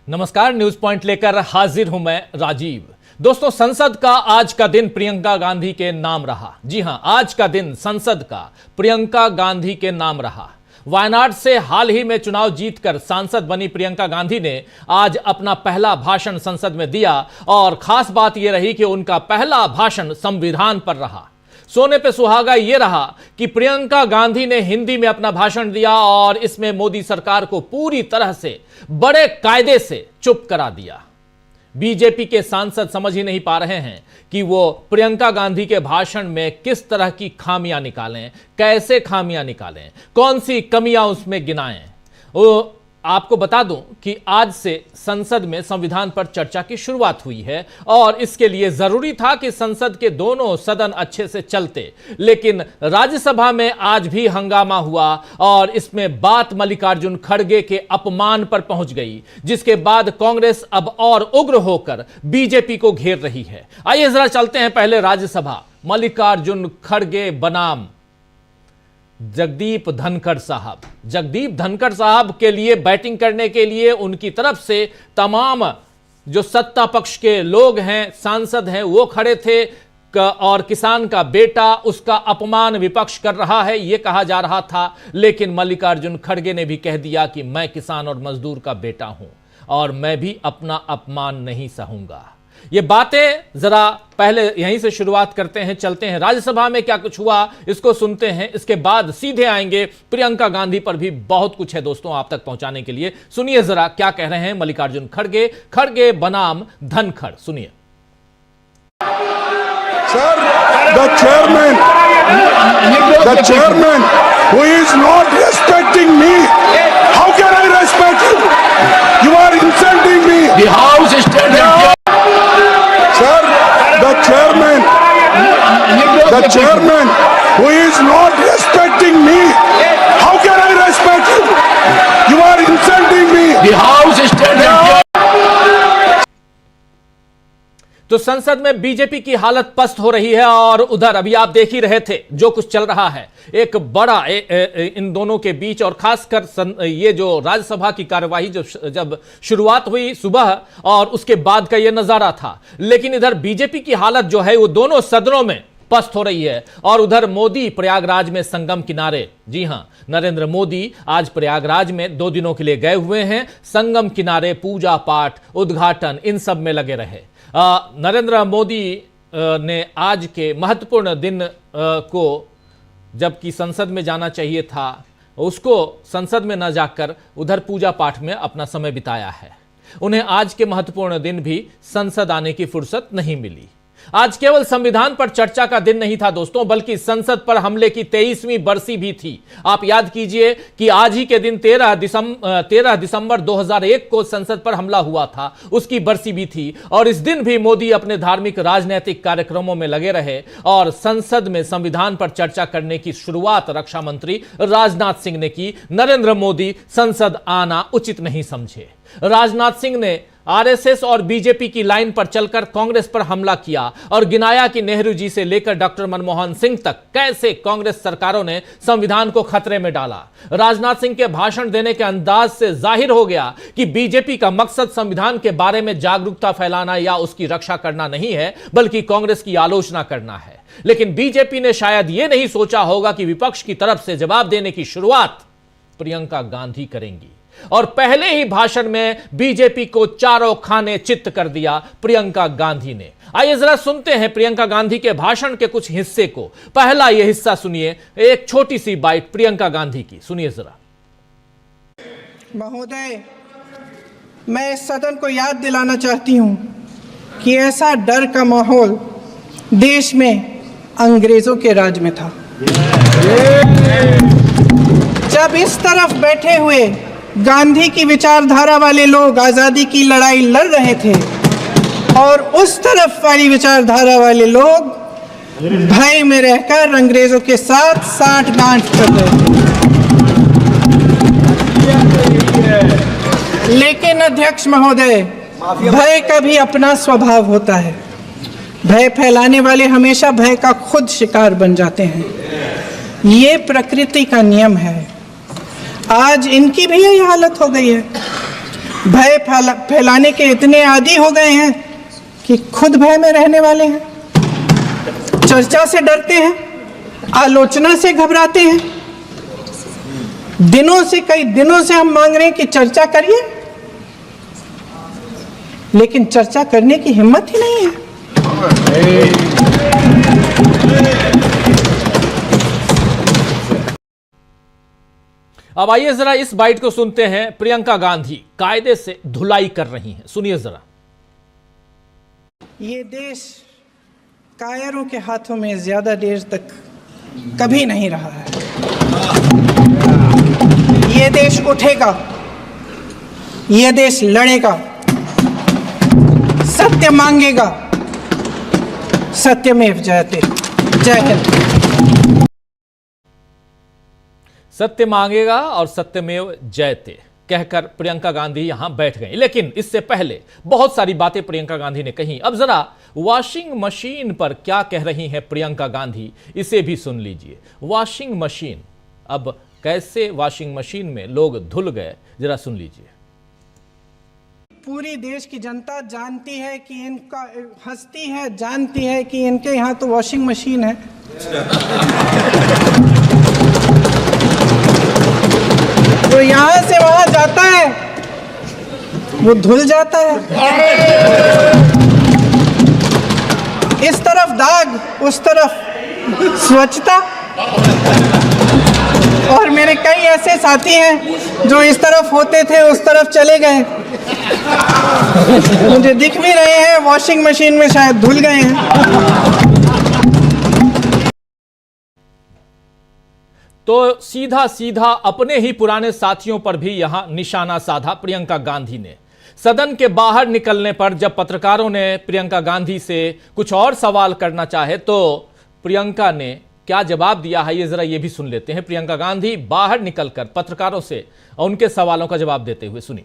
नमस्कार, news point लेकर हाजिर हूं मैं राजीव। दोस्तों, संसद का आज का दिन प्रियंका गांधी के नाम रहा। जी हां, आज का दिन संसद का प्रियंका गांधी के नाम रहा। वायनाड से हाल ही में चुनाव जीतकर सांसद बनी प्रियंका गांधी ने आज अपना पहला भाषण संसद में दिया और खास बात यह रही कि उनका पहला भाषण संविधान पर रहा। सोने पे सुहागा यह रहा कि प्रियंका गांधी ने हिंदी में अपना भाषण दिया और इसमें मोदी सरकार को पूरी तरह से बड़े कायदे से चुप करा दिया। बीजेपी के सांसद समझ ही नहीं पा रहे हैं कि वो प्रियंका गांधी के भाषण में किस तरह की खामियां निकालें, कैसे खामियां निकालें, कौन सी कमियां उसमें गिनाएं। वो आपको बता दूं कि आज से संसद में संविधान पर चर्चा की शुरुआत हुई है और इसके लिए जरूरी था कि संसद के दोनों सदन अच्छे से चलते, लेकिन राज्यसभा में आज भी हंगामा हुआ और इसमें बात मल्लिकार्जुन खड़गे के अपमान पर पहुंच गई, जिसके बाद कांग्रेस अब और उग्र होकर बीजेपी को घेर रही है। आइए जरा चलते हैं पहले राज्यसभा। मल्लिकार्जुन खड़गे बनाम जगदीप धनखड़ साहब के लिए बैटिंग करने के लिए उनकी तरफ से तमाम जो सत्ता पक्ष के लोग हैं, सांसद हैं, वो खड़े थे और किसान का बेटा, उसका अपमान विपक्ष कर रहा है, यह कहा जा रहा था। लेकिन मल्लिकार्जुन खड़गे ने भी कह दिया कि मैं किसान और मजदूर का बेटा हूं और मैं भी अपना अपमान नहीं सहूंगा। ये बातें जरा पहले यहीं से शुरुआत करते हैं, चलते हैं राज्यसभा में क्या कुछ हुआ इसको सुनते हैं। इसके बाद सीधे आएंगे प्रियंका गांधी पर भी बहुत कुछ है दोस्तों आप तक पहुंचाने के लिए। सुनिए जरा क्या कह रहे हैं मल्लिकार्जुन खड़गे बनाम धनखड़, सुनिए। Sir, the chairman who is not respecting me, how can I respect you? You are insulting me. The house is standing. Sir, the chairman who is not respecting me, how can I respect you? You are insulting me. The house is standing. तो संसद में BJP की हालत पस्त हो रही है और उधर अभी आप देख ही रहे थे जो कुछ चल रहा है। एक बड़ा इन दोनों के बीच और खासकर ये जो राज्यसभा की कार्यवाही जब शुरुआत हुई सुबह और उसके बाद का ये नजारा था। लेकिन इधर बीजेपी की हालत जो है वो दोनों सदनों में पस्त हो रही है और उधर मोदी प्रयागराज में संगम किनारे, जी हां, नरेंद्र मोदी आज प्रयागराज में 2 दिनों के लिए गए हुए हैं। संगम किनारे पूजा पाठ, उद्घाटन, इन सब में लगे रहे। नरेंद्र मोदी ने आज के महत्वपूर्ण दिन को, जबकि संसद में जाना चाहिए था, उसको संसद में न जाकर उधर पूजा पाठ में अपना समय बिताया है। उन्हें आज के महत्वपूर्ण दिन भी संसद आने की फुर्सत नहीं मिली। आज केवल संविधान पर चर्चा का दिन नहीं था दोस्तों, बल्कि संसद पर हमले की 23वीं बरसी भी थी। आप याद कीजिए कि आज ही के दिन 13 दिसंबर 2001 को संसद पर हमला हुआ था, उसकी बरसी भी थी। और इस दिन भी मोदी अपने धार्मिक राजनीतिक कार्यक्रमों में लगे रहे और संसद में संविधान पर चर्चा करने की शुरुआत रक्षा मंत्री राजनाथ सिंह ने की। नरेंद्र मोदी संसद आना उचित नहीं समझे। राजनाथ सिंह ने आरएसएस और बीजेपी की लाइन पर चलकर कांग्रेस पर हमला किया और गिनाया कि नेहरू जी से लेकर डॉक्टर मनमोहन सिंह तक कैसे कांग्रेस सरकारों ने संविधान को खतरे में डाला। राजनाथ सिंह के भाषण देने के अंदाज से जाहिर हो गया कि बीजेपी का मकसद संविधान के बारे में जागरूकता फैलाना या उसकी रक्षा करना नहीं है, बल्कि कांग्रेस की आलोचना करना है। लेकिन बीजेपी ने शायद यह नहीं सोचा होगा कि विपक्ष की तरफ से जवाब देने की शुरुआत प्रियंका गांधी करेंगी और पहले ही भाषण में बीजेपी को चारों खाने चित्त कर दिया प्रियंका गांधी ने। आइए जरा सुनते हैं प्रियंका गांधी के भाषण के कुछ हिस्से को। पहला यह हिस्सा सुनिए, एक छोटी सी बाइट प्रियंका गांधी की, सुनिए जरा। महोदय, मैं इस सदन को याद दिलाना चाहती हूं कि ऐसा डर का माहौल देश में अंग्रेजों के राज में था। जब इस तरफ बैठे हुए गांधी की विचारधारा वाले लोग आजादी की लड़ाई लड़ रहे थे और उस तरफ वाली विचारधारा वाले लोग भय में रहकर अंग्रेजों के साथ साठ-गांठ कर रहे थे। लेकिन अध्यक्ष महोदय, भय का भी अपना स्वभाव होता है। भय फैलाने वाले हमेशा भय का खुद शिकार बन जाते हैं। ये प्रकृति का नियम है। आज इनकी भी यही हालत हो गई है। भय फैलाने के इतने आदी हो गए हैं कि खुद भय में रहने वाले हैं, चर्चा से डरते हैं, आलोचना से घबराते हैं। कई दिनों से हम मांग रहे हैं कि चर्चा करिए, लेकिन चर्चा करने की हिम्मत ही नहीं है। अब आइए जरा इस बाइट को सुनते हैं। प्रियंका गांधी कायदे से धुलाई कर रही हैं, सुनिए जरा। ये देश कायरों के हाथों में ज्यादा देर तक कभी नहीं रहा है। ये देश उठेगा, ये देश लड़ेगा, सत्य मांगेगा, सत्यमेव जयते। जय हिंद। सत्य मांगेगा और सत्यमेव जयते कहकर प्रियंका गांधी यहां बैठ गई। लेकिन इससे पहले बहुत सारी बातें प्रियंका गांधी ने कही। अब जरा वॉशिंग मशीन पर क्या कह रही हैं प्रियंका गांधी, इसे भी सुन लीजिए। वॉशिंग मशीन, अब कैसे वॉशिंग मशीन में लोग धुल गए, जरा सुन लीजिए। पूरी देश की जनता जानती है कि इनका हंसती है, जानती है कि इनके यहाँ तो वॉशिंग मशीन है। वो यहाँ से वहां जाता है, वो धुल जाता है। इस तरफ दाग, उस तरफ स्वच्छता। और मेरे कई ऐसे साथी हैं जो इस तरफ होते थे उस तरफ चले गए, मुझे दिख भी रहे हैं, वॉशिंग मशीन में शायद धुल गए हैं। तो सीधा सीधा अपने ही पुराने साथियों पर भी यहां निशाना साधा प्रियंका गांधी ने। सदन के बाहर निकलने पर जब पत्रकारों ने प्रियंका गांधी से कुछ और सवाल करना चाहे तो प्रियंका ने क्या जवाब दिया है, ये जरा ये भी सुन लेते हैं। प्रियंका गांधी बाहर निकलकर पत्रकारों से उनके सवालों का जवाब देते हुए, सुनिए।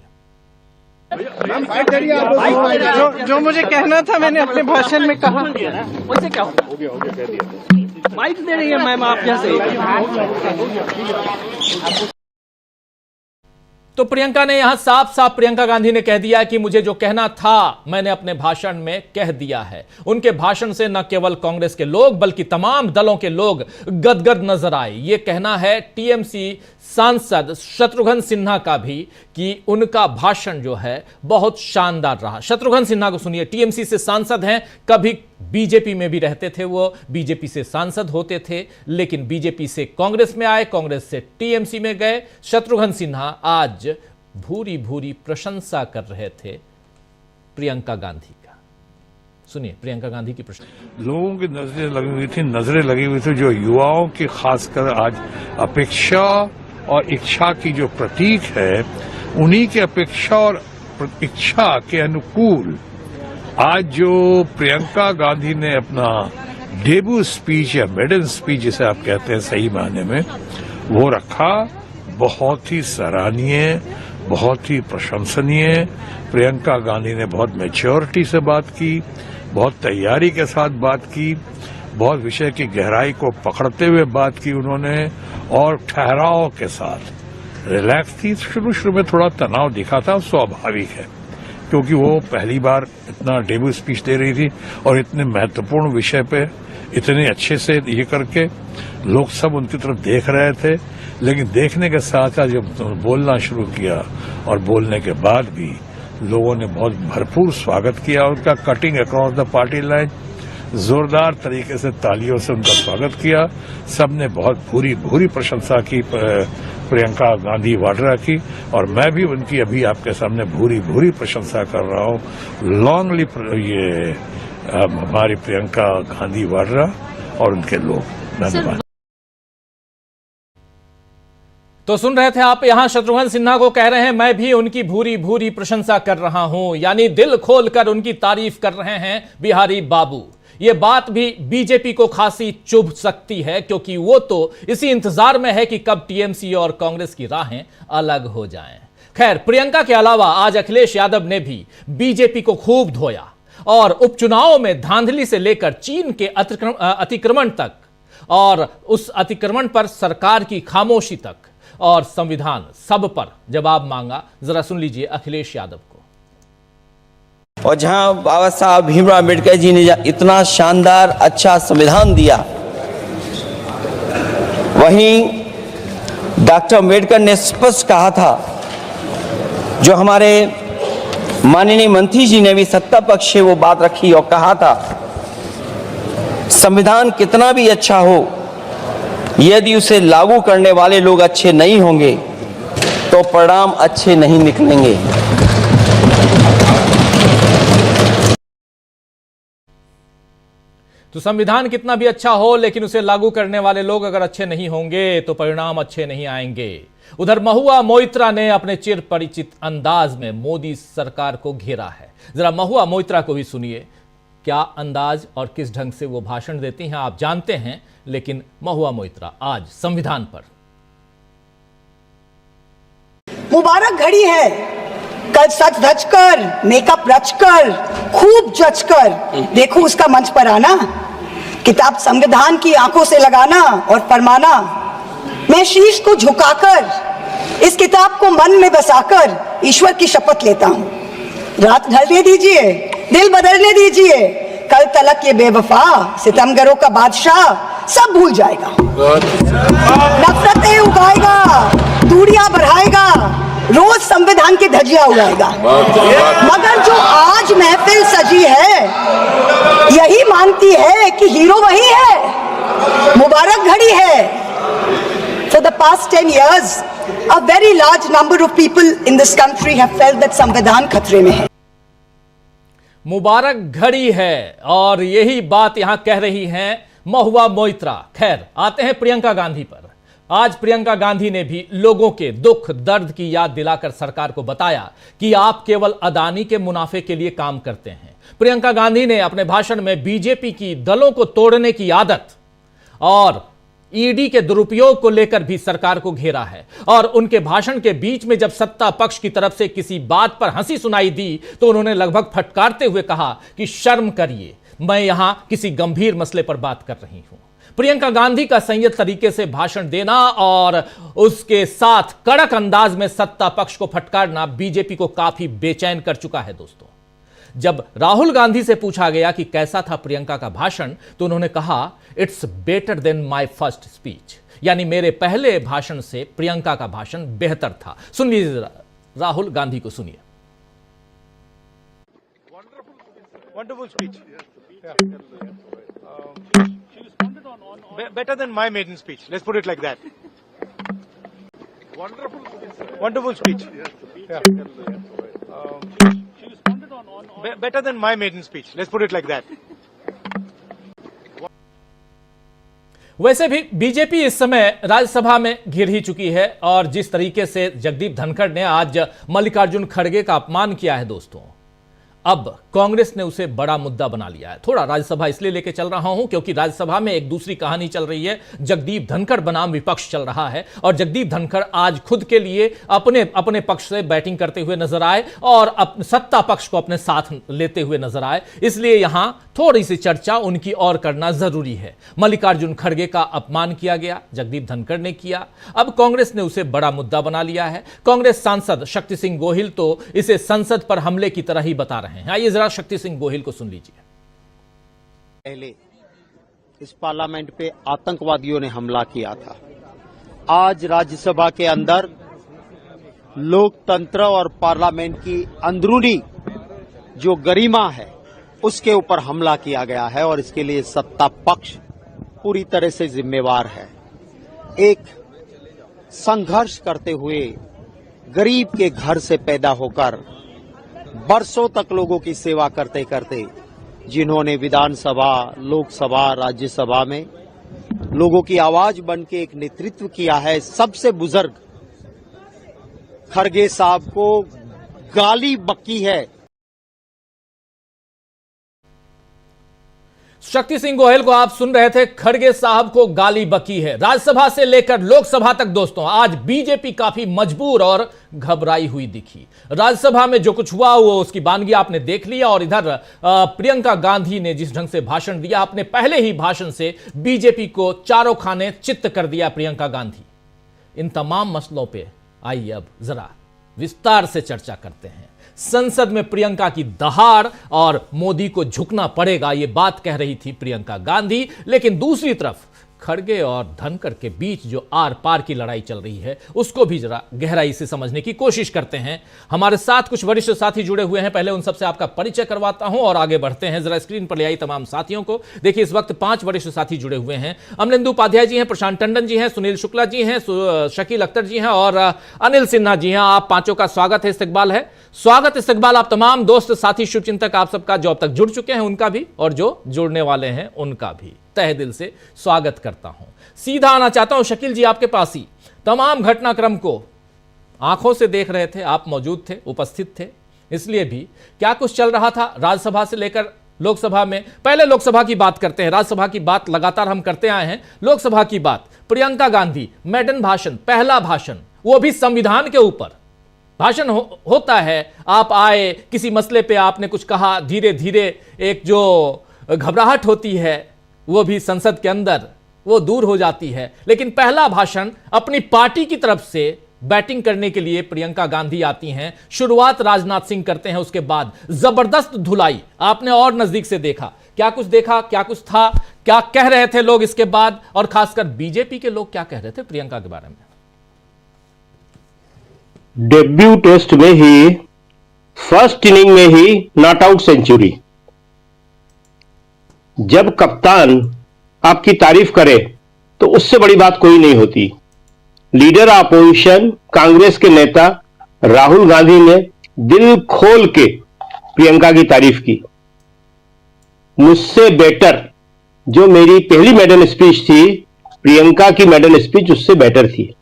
जो मुझे कहना था मैंने अपने भाषण में कहा। वैसे क्या होगा? माइक दे रही है मैम आप जैसे। तो प्रियंका ने यहां साफ साफ प्रियंका गांधी ने कह दिया कि मुझे जो कहना था मैंने अपने भाषण में कह दिया है। उनके भाषण से न केवल कांग्रेस के लोग बल्कि तमाम दलों के लोग गदगद नजर आए। यह कहना है टीएमसी सांसद शत्रुघ्न सिन्हा का भी कि उनका भाषण जो है बहुत शानदार रहा। शत्रुघ्न सिन्हा को सुनिए, टीएमसी से सांसद हैं, कभी बीजेपी में भी रहते थे, वो बीजेपी से सांसद होते थे, लेकिन बीजेपी से कांग्रेस में आए, कांग्रेस से टीएमसी में गए। शत्रुघ्न सिन्हा आज भूरी भूरी प्रशंसा कर रहे थे प्रियंका गांधी का। सुनिए प्रियंका गांधी की प्रशंसा। लोगों की नजरें लगी हुई थी जो युवाओं की खासकर आज अपेक्षा और इच्छा की जो प्रतीक है, उन्हीं की अपेक्षा और इच्छा के अनुकूल आज जो प्रियंका गांधी ने अपना डेब्यू स्पीच या मेडन स्पीच जिसे आप कहते हैं सही मायने में, वो रखा, बहुत ही सराहनीय, बहुत ही प्रशंसनीय। प्रियंका गांधी ने बहुत मैच्योरिटी से बात की, बहुत तैयारी के साथ बात की, बहुत विषय की गहराई को पकड़ते हुए बात की उन्होंने, और ठहराव के साथ रिलैक्स थी। शुरू में थोड़ा तनाव दिखा था, स्वाभाविक है, क्योंकि वो पहली बार इतना डेब्यू स्पीच दे रही थी और इतने महत्वपूर्ण विषय पे इतने अच्छे से ये करके लोग सब उनकी तरफ देख रहे थे। लेकिन देखने के साथ साथ जब बोलना शुरू किया और बोलने के बाद भी लोगों ने बहुत भरपूर स्वागत किया उनका, cutting across the party line, जोरदार तरीके से तालियों से उनका स्वागत किया। सबने बहुत भूरी भूरी प्रशंसा की प्रियंका गांधी वाड्रा की, और मैं भी उनकी अभी आपके सामने भूरी भूरी प्रशंसा कर रहा हूं। लॉन्ग लिव ये हमारी प्रियंका गांधी वाड्रा और उनके लोग। धन्यवाद। तो सुन रहे थे आप, यहां शत्रुघ्न सिन्हा को कह रहे हैं मैं भी उनकी भूरी भूरी प्रशंसा कर रहा हूं, यानी दिल खोलकर उनकी तारीफ कर रहे हैं बिहारी बाबू। यह बात भी बीजेपी को खासी चुभ सकती है, क्योंकि वो तो इसी इंतजार में है कि कब टीएमसी और कांग्रेस की राहें अलग हो जाएं। खैर, प्रियंका के अलावा आज अखिलेश यादव ने भी बीजेपी को खूब धोया और उपचुनाव में धांधली से लेकर चीन के अतिक्रमण तक और उस अतिक्रमण पर सरकार की खामोशी तक और संविधान सब पर जवाब मांगा। जरा सुन लीजिए अखिलेश यादव को। और जहां बाबा साहब भीमराव अम्बेडकर जी ने इतना शानदार अच्छा संविधान दिया, वहीं डॉक्टर अम्बेडकर ने स्पष्ट कहा था, जो हमारे माननीय मंत्री जी ने भी सत्ता पक्ष से वो बात रखी और कहा था, संविधान कितना भी अच्छा हो, यदि उसे लागू करने वाले लोग अच्छे नहीं होंगे तो परिणाम अच्छे नहीं निकलेंगे। तो संविधान कितना भी अच्छा हो, लेकिन उसे लागू करने वाले लोग अगर अच्छे नहीं होंगे तो परिणाम अच्छे नहीं आएंगे। उधर महुआ मोइत्रा ने अपने चिर परिचित अंदाज में मोदी सरकार को घेरा है। जरा महुआ मोइत्रा को भी सुनिए, क्या अंदाज और किस ढंग से वो भाषण देती हैं आप जानते हैं, लेकिन महुआ मोइत्रा आज संविधान पर। मुबारक घड़ी है, कल सच धज कर, मेकअप रच कर, खूब जच कर देखो उसका मंच पर आना, किताब संविधान की आंखों से लगाना और फरमाना, मैं शीश को झुकाकर इस किताब को मन में बसाकर ईश्वर की शपथ लेता हूं, रात ढलने दीजिए, दिल बदलने दीजिए, कल तलक ये बेवफा सितमगरों का बादशाह सब भूल जाएगा, नफरतें उगाएगा, दूरियां बढ़ाएगा, रोज संविधान की धज्जियां उड़ाएगा। मगर जो आज महफिल सजी है यही मानती है कि हीरो वही है। मुबारक घड़ी है। For the past 10 years, a very large number of people in this country have felt that संविधान खतरे में है। मुबारक घड़ी है, और यही बात यहां कह रही हैं महुआ मोइत्रा। खैर, आते हैं प्रियंका गांधी पर। आज प्रियंका गांधी ने भी लोगों के दुख दर्द की याद दिलाकर सरकार को बताया कि आप केवल अदानी के मुनाफे के लिए काम करते हैं। प्रियंका गांधी ने अपने भाषण में बीजेपी की दलों को तोड़ने की आदत और ईडी के दुरुपयोग को लेकर भी सरकार को घेरा है। और उनके भाषण के बीच में जब सत्ता पक्ष की तरफ से किसी बात पर हंसी सुनाई दी तो उन्होंने लगभग फटकारते हुए कहा कि शर्म करिए, मैं यहां किसी गंभीर मसले पर बात कर रही हूं। प्रियंका गांधी का संयत तरीके से भाषण देना और उसके साथ कड़क अंदाज में सत्ता पक्ष को फटकारना बीजेपी को काफी बेचैन कर चुका है दोस्तों। जब राहुल गांधी से पूछा गया कि कैसा था प्रियंका का भाषण, तो उन्होंने कहा, it's better than my first speech, यानी मेरे पहले भाषण से प्रियंका का भाषण बेहतर था। सुन लीजिए, राहुल गांधी को सुनिए। Wonderful speech. Better than my maiden speech. Let's put it like that. Wonderful speech. Better than my maiden speech. Let's put it like that. वैसे भी बीजेपी इस समय राज्यसभा में घिर ही चुकी है, और जिस तरीके से जगदीप धनखड़ ने आज मल्लिकार्जुन खड़गे का अपमान किया है दोस्तों, अब कांग्रेस ने उसे बड़ा मुद्दा बना लिया है। थोड़ा राज्यसभा इसलिए लेके चल रहा हूं क्योंकि राज्यसभा में एक दूसरी कहानी चल रही है। जगदीप धनखड़ बनाम विपक्ष चल रहा है, और जगदीप धनखड़ आज खुद के लिए अपने पक्ष से बैटिंग करते हुए नजर आए और सत्ता पक्ष को अपने साथ लेते हुए नजर आए। इसलिए यहां थोड़ी सी चर्चा उनकी और करना जरूरी है। मल्लिकार्जुन खड़गे का अपमान किया गया, जगदीप धनखड़ ने किया, अब कांग्रेस ने उसे बड़ा मुद्दा बना लिया है। कांग्रेस सांसद शक्ति सिंह गोहिल तो इसे संसद पर हमले की तरह ही बता रहे हैं। आइए जरा शक्ति सिंह गोहिल को सुन लीजिए। पहले इस पार्लियामेंट पे आतंकवादियों ने हमला किया था, आज राज्यसभा के अंदर लोकतंत्र और पार्लियामेंट की अंदरूनी जो गरिमा है उसके ऊपर हमला किया गया है, और इसके लिए सत्ता पक्ष पूरी तरह से जिम्मेवार है। एक संघर्ष करते हुए गरीब के घर से पैदा होकर बरसों तक लोगों की सेवा करते करते जिन्होंने विधानसभा, लोकसभा, राज्यसभा में लोगों की आवाज बन के एक नेतृत्व किया है, सबसे बुजुर्ग खड़गे साहब को गाली बकी है। शक्ति सिंह गोहिल को आप सुन रहे थे, खड़गे साहब को गाली बकी है। राज्यसभा से लेकर लोकसभा तक दोस्तों आज बीजेपी काफी मजबूर और घबराई हुई दिखी। राज्यसभा में जो कुछ हुआ वो उसकी बानगी आपने देख लिया, और इधर प्रियंका गांधी ने जिस ढंग से भाषण दिया, अपने पहले ही भाषण से बीजेपी को चारों खाने चित्त कर दिया प्रियंका गांधी। इन तमाम मसलों पे आइए अब जरा विस्तार से चर्चा करते हैं। संसद में प्रियंका की दहाड़ और मोदी को झुकना पड़ेगा, ये बात कह रही थी प्रियंका गांधी। लेकिन दूसरी तरफ खड़गे और धनखड़ के बीच जो आर पार की लड़ाई चल रही है उसको भी जरा गहराई से समझने की कोशिश करते हैं। हमारे साथ कुछ वरिष्ठ साथी जुड़े हुए हैं, पहले उन सबसे आपका परिचय करवाता हूं और आगे बढ़ते हैं। जरा स्क्रीन पर ले आई तमाम साथियों को। देखिए इस वक्त 5 वरिष्ठ साथी जुड़े हुए हैं। अमलेंदु उपाध्याय जी हैं, प्रशांत टंडन जी हैं, सुनील शुक्ला जी हैं, शकील अख्तर जी हैं और अनिल सिन्हा जी हैं। आप पांचों का स्वागत है, इस्तकबाल है। स्वागत इस्तकबाल आप तमाम दोस्त साथी शुभचिंतक आप सबका, जो अब तक जुड़ चुके हैं उनका भी और जो जुड़ने वाले हैं उनका भी तहे दिल से स्वागत करता हूं। सीधा आना चाहता हूं शकील जी आपके पास ही। तमाम घटनाक्रम को आंखों से देख रहे थे, आप मौजूद थे, उपस्थित थे, इसलिए भी क्या कुछ चल रहा था राज्यसभा से लेकर लोकसभा में। पहले लोकसभा की बात करते हैं, राज्यसभा की बात लगातार हम करते आए हैं। लोकसभा की बात, प्रियंका गांधी मैडन भाषण, पहला भाषण, वो भी संविधान के ऊपर भाषण होता है। आप आए, किसी मसले पे आपने कुछ कहा, धीरे धीरे एक जो घबराहट होती है वो भी संसद के अंदर वो दूर हो जाती है। लेकिन पहला भाषण अपनी पार्टी की तरफ से बैटिंग करने के लिए प्रियंका गांधी आती हैं। शुरुआत राजनाथ सिंह करते हैं, उसके बाद जबरदस्त धुलाई आपने और नजदीक से देखा। क्या कुछ देखा, क्या कुछ था, क्या कह रहे थे लोग इसके बाद, और खासकर बीजेपी के लोग क्या कह रहे थे प्रियंका के बारे में? डेब्यू टेस्ट में ही फर्स्ट इनिंग में ही नॉट आउट सेंचुरी। जब कप्तान आपकी तारीफ करे तो उससे बड़ी बात कोई नहीं होती। लीडर अपोजिशन कांग्रेस के नेता राहुल गांधी ने दिल खोल के प्रियंका की तारीफ की। मुझसे बेटर जो मेरी पहली मेडन स्पीच थी, प्रियंका की मेडन स्पीच उससे बेटर थी।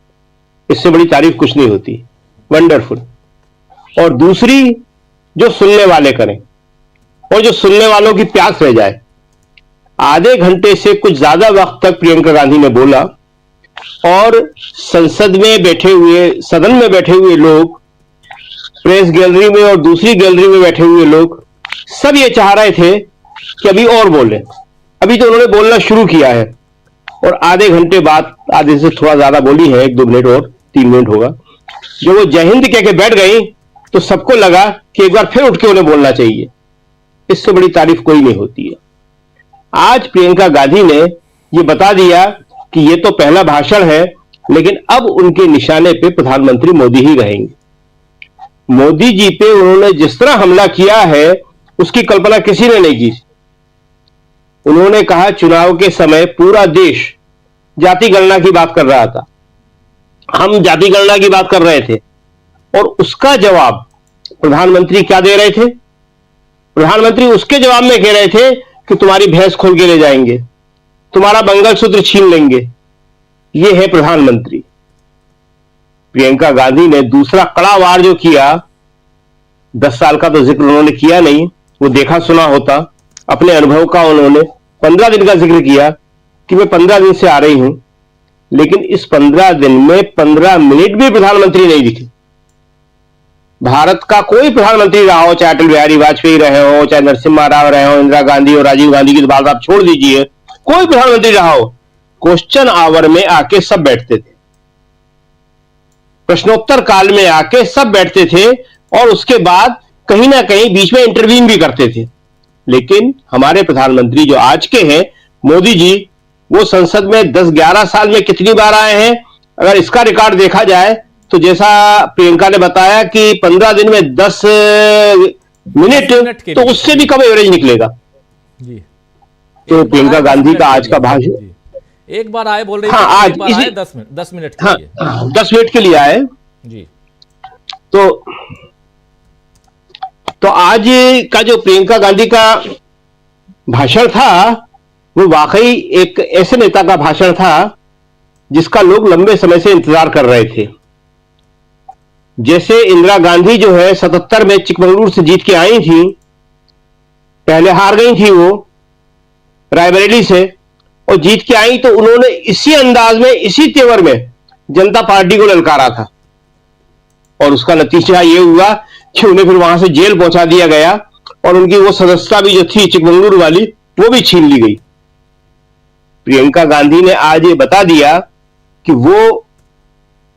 इससे बड़ी तारीफ कुछ नहीं होती। वंडरफुल। और दूसरी, जो सुनने वाले करें और जो सुनने वालों की प्यास रह जाए। आधे घंटे से कुछ ज्यादा वक्त तक प्रियंका गांधी ने बोला और संसद में बैठे हुए, सदन में बैठे हुए लोग, प्रेस गैलरी में और दूसरी गैलरी में बैठे हुए लोग सब ये चाह रहे थे कि अभी और बोले। अभी तो उन्होंने बोलना शुरू किया है और आधे घंटे बाद, आधे से थोड़ा ज्यादा बोली है, 1-2 मिनट और 3 मिनट होगा, जो वो जय हिंद कह के बैठ गई तो सबको लगा कि एक बार फिर उठ के उन्हें बोलना चाहिए। इससे बड़ी तारीफ कोई नहीं होती है। आज प्रियंका गांधी ने यह बता दिया कि यह तो पहला भाषण है, लेकिन अब उनके निशाने पे प्रधानमंत्री मोदी ही रहेंगे। मोदी जी पे उन्होंने जिस तरह हमला किया है उसकी कल्पना किसी ने नहीं की। उन्होंने कहा चुनाव के समय पूरा देश जाति गणना की बात कर रहा था, हम जाति गणना की बात कर रहे थे, और उसका जवाब प्रधानमंत्री क्या दे रहे थे? प्रधानमंत्री उसके जवाब में कह रहे थे कि तुम्हारी भैंस खोल के ले जाएंगे, तुम्हारा मंगलसूत्र छीन लेंगे। यह है प्रधानमंत्री। प्रियंका गांधी ने दूसरा कड़ा वार जो किया, 10 साल का तो जिक्र उन्होंने किया नहीं, वो देखा सुना होता। अपने अनुभव का उन्होंने 15 दिन का जिक्र किया कि मैं 15 दिन से आ रही हूं, लेकिन इस 15 दिन में 15 मिनट भी प्रधानमंत्री नहीं दिखे। भारत का कोई प्रधानमंत्री रहा हो, चाहे अटल बिहारी वाजपेयी रहे हो, चाहे नरसिम्हा राव रहे हो, इंदिरा गांधी और राजीव गांधी की तो बात आप छोड़ दीजिए, कोई प्रधानमंत्री रहा हो, क्वेश्चन आवर में आके सब बैठते थे, प्रश्नोत्तर काल में आके सब बैठते थे और उसके बाद कहीं ना कहीं बीच में इंटरवीन भी करते थे। लेकिन हमारे प्रधानमंत्री जो आज के हैं, मोदी जी, वो संसद में 10-11 साल में कितनी बार आए हैं? अगर इसका रिकॉर्ड देखा जाए तो जैसा प्रियंका ने बताया कि 15 दिन में 10 मिनट, तो उससे भी कम एवरेज निकलेगा जी। तो प्रियंका गांधी का आज का भाषण, एक बार आए बोल रही, हाँ, आज एक बार आए 10 मिनट के लिए, 10 मिनट के लिए आए जी। तो आज का जो प्रियंका गांधी का भाषण था वो वाकई एक ऐसे नेता का भाषण था जिसका लोग लंबे समय से इंतजार कर रहे थे। जैसे इंदिरा गांधी जो है 77 में चिकमंगलुरु से जीत के आई थी, पहले हार गई थी वो रायबरेली से, और जीत के आई तो उन्होंने इसी अंदाज में, इसी तेवर में जनता पार्टी को ललकारा था, और उसका नतीजा ये हुआ कि उन्हें फिर वहां से जेल पहुंचा दिया गया और उनकी वो सदस्यता भी जो थी चिकमंगलुरु वाली, वो भी छीन ली गई। प्रियंका गांधी ने आज ये बता दिया कि वो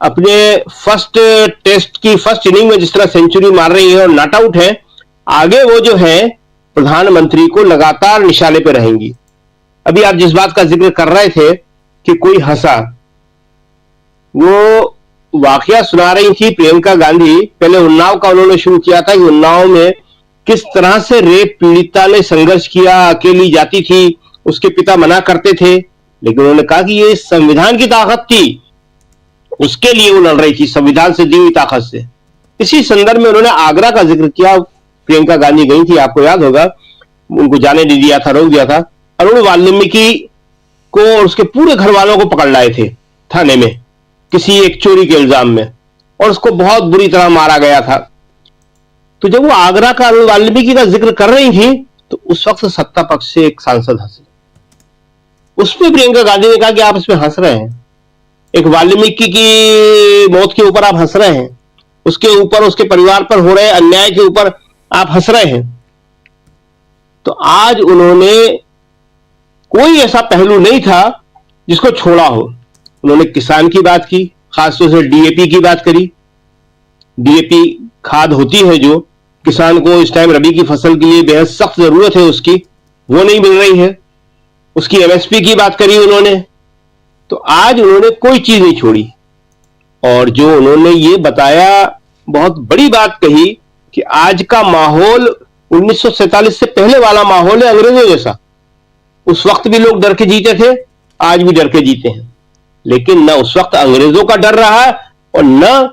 अपने फर्स्ट टेस्ट की फर्स्ट इनिंग में जिस तरह सेंचुरी मार रही है और नॉट आउट है, आगे वो जो है प्रधानमंत्री को लगातार निशाने पे रहेंगी। अभी आप जिस बात का जिक्र कर रहे थे कि कोई हंसा, वो वाकया सुना रही थी प्रियंका गांधी। पहले उन्नाव का उन्होंने शुरू किया था कि उन्नाव में किस तरह से रेप पीड़िता ने संघर्ष किया, अकेली जाती थी, उसके पिता मना करते थे, लेकिन उन्होंने कहा कि ये संविधान की ताकत थी, उसके लिए वो लड़ रही थी, संविधान से दी हुई ताकत से। इसी संदर्भ में उन्होंने आगरा का जिक्र किया। प्रियंका गांधी गई थी, आपको याद होगा, उनको जाने नहीं दिया था, रोक दिया था। अरुण वाल्मीकि को और उसके पूरे घर वालों को पकड़ लाए थे थाने में किसी एक चोरी के इल्जाम में, और उसको बहुत बुरी तरह मारा गया था। तो जब वो आगरा का अरुण वाल्मीकि का जिक्र कर रही थी तो उस वक्त सत्ता पक्ष से एक सांसद हंसे। उसमें प्रियंका गांधी ने कहा कि आप इसमें हंस रहे हैं, एक वाल्मीकि की मौत के ऊपर आप हंस रहे हैं, उसके ऊपर, उसके परिवार पर हो रहे अन्याय के ऊपर आप हंस रहे हैं। तो आज उन्होंने कोई ऐसा पहलू नहीं था जिसको छोड़ा हो। उन्होंने किसान की बात की, खासतौर से डीएपी की बात करी। डीएपी खाद होती है जो किसान को इस टाइम रबी की फसल के लिए बेहद सख्त जरूरत है उसकी, वो नहीं मिल रही है। उसकी एमएसपी की बात करी उन्होंने। तो आज उन्होंने कोई चीज नहीं छोड़ी, और जो उन्होंने ये बताया, बहुत बड़ी बात कही कि आज का माहौल 1947 से पहले वाला माहौल है अंग्रेजों जैसा। उस वक्त भी लोग डर के जीते थे, आज भी डर के जीते हैं, लेकिन न उस वक्त अंग्रेजों का डर रहा और न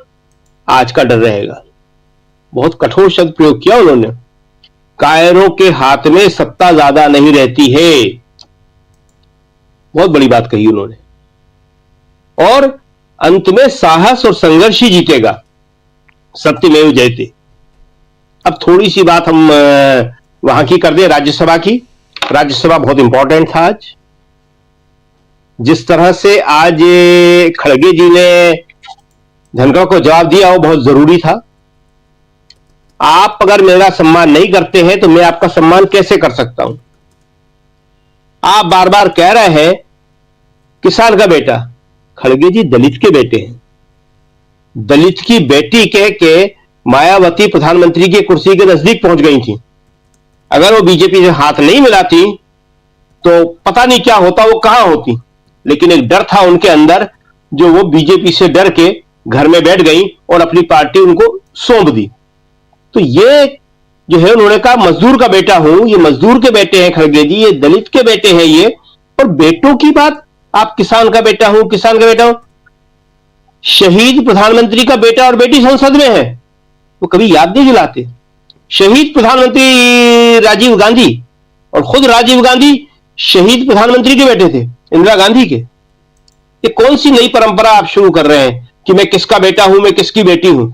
आज का डर रहेगा। बहुत कठोर शब्द प्रयोग किया उन्होंने। कायरों के हाथ में सत्ता ज्यादा नहीं रहती है, बहुत बड़ी बात कही उन्होंने। और अंत में साहस और संघर्ष ही जीतेगा, सत्यमेव जयते। अब थोड़ी सी बात हम वहां की कर दें, राज्यसभा की। राज्यसभा बहुत इंपॉर्टेंट था आज। जिस तरह से आज खड़गे जी ने धनखड़ को जवाब दिया वो बहुत जरूरी था। आप अगर मेरा सम्मान नहीं करते हैं तो मैं आपका सम्मान कैसे कर सकता हूं? आप बार बार कह रहे हैं किसान का बेटा, खड़गे जी दलित के बेटे हैं। दलित की बेटी कह के मायावती प्रधानमंत्री की कुर्सी के नजदीक पहुंच गई थी। अगर वो बीजेपी से हाथ नहीं मिलाती तो पता नहीं क्या होता, वो कहां होती। लेकिन एक डर था उनके अंदर, जो वो बीजेपी से डर के घर में बैठ गई और अपनी पार्टी उनको सौंप दी। तो ये जो है, उन्होंने कहा मजदूर का बेटा हूं, ये मजदूर के बेटे हैं खड़गे जी, ये दलित के बेटे हैं ये। और बेटों की बात, आप किसान का बेटा हूं, किसान का बेटा हूं। शहीद प्रधानमंत्री का बेटा और बेटी संसद में है, वो कभी याद नहीं दिलाते। शहीद प्रधानमंत्री राजीव गांधी, और खुद राजीव गांधी शहीद प्रधानमंत्री के बेटे थे, इंदिरा गांधी के। ये कौन सी नई परंपरा आप शुरू कर रहे हैं कि मैं किसका बेटा हूं, मैं किसकी बेटी हूं?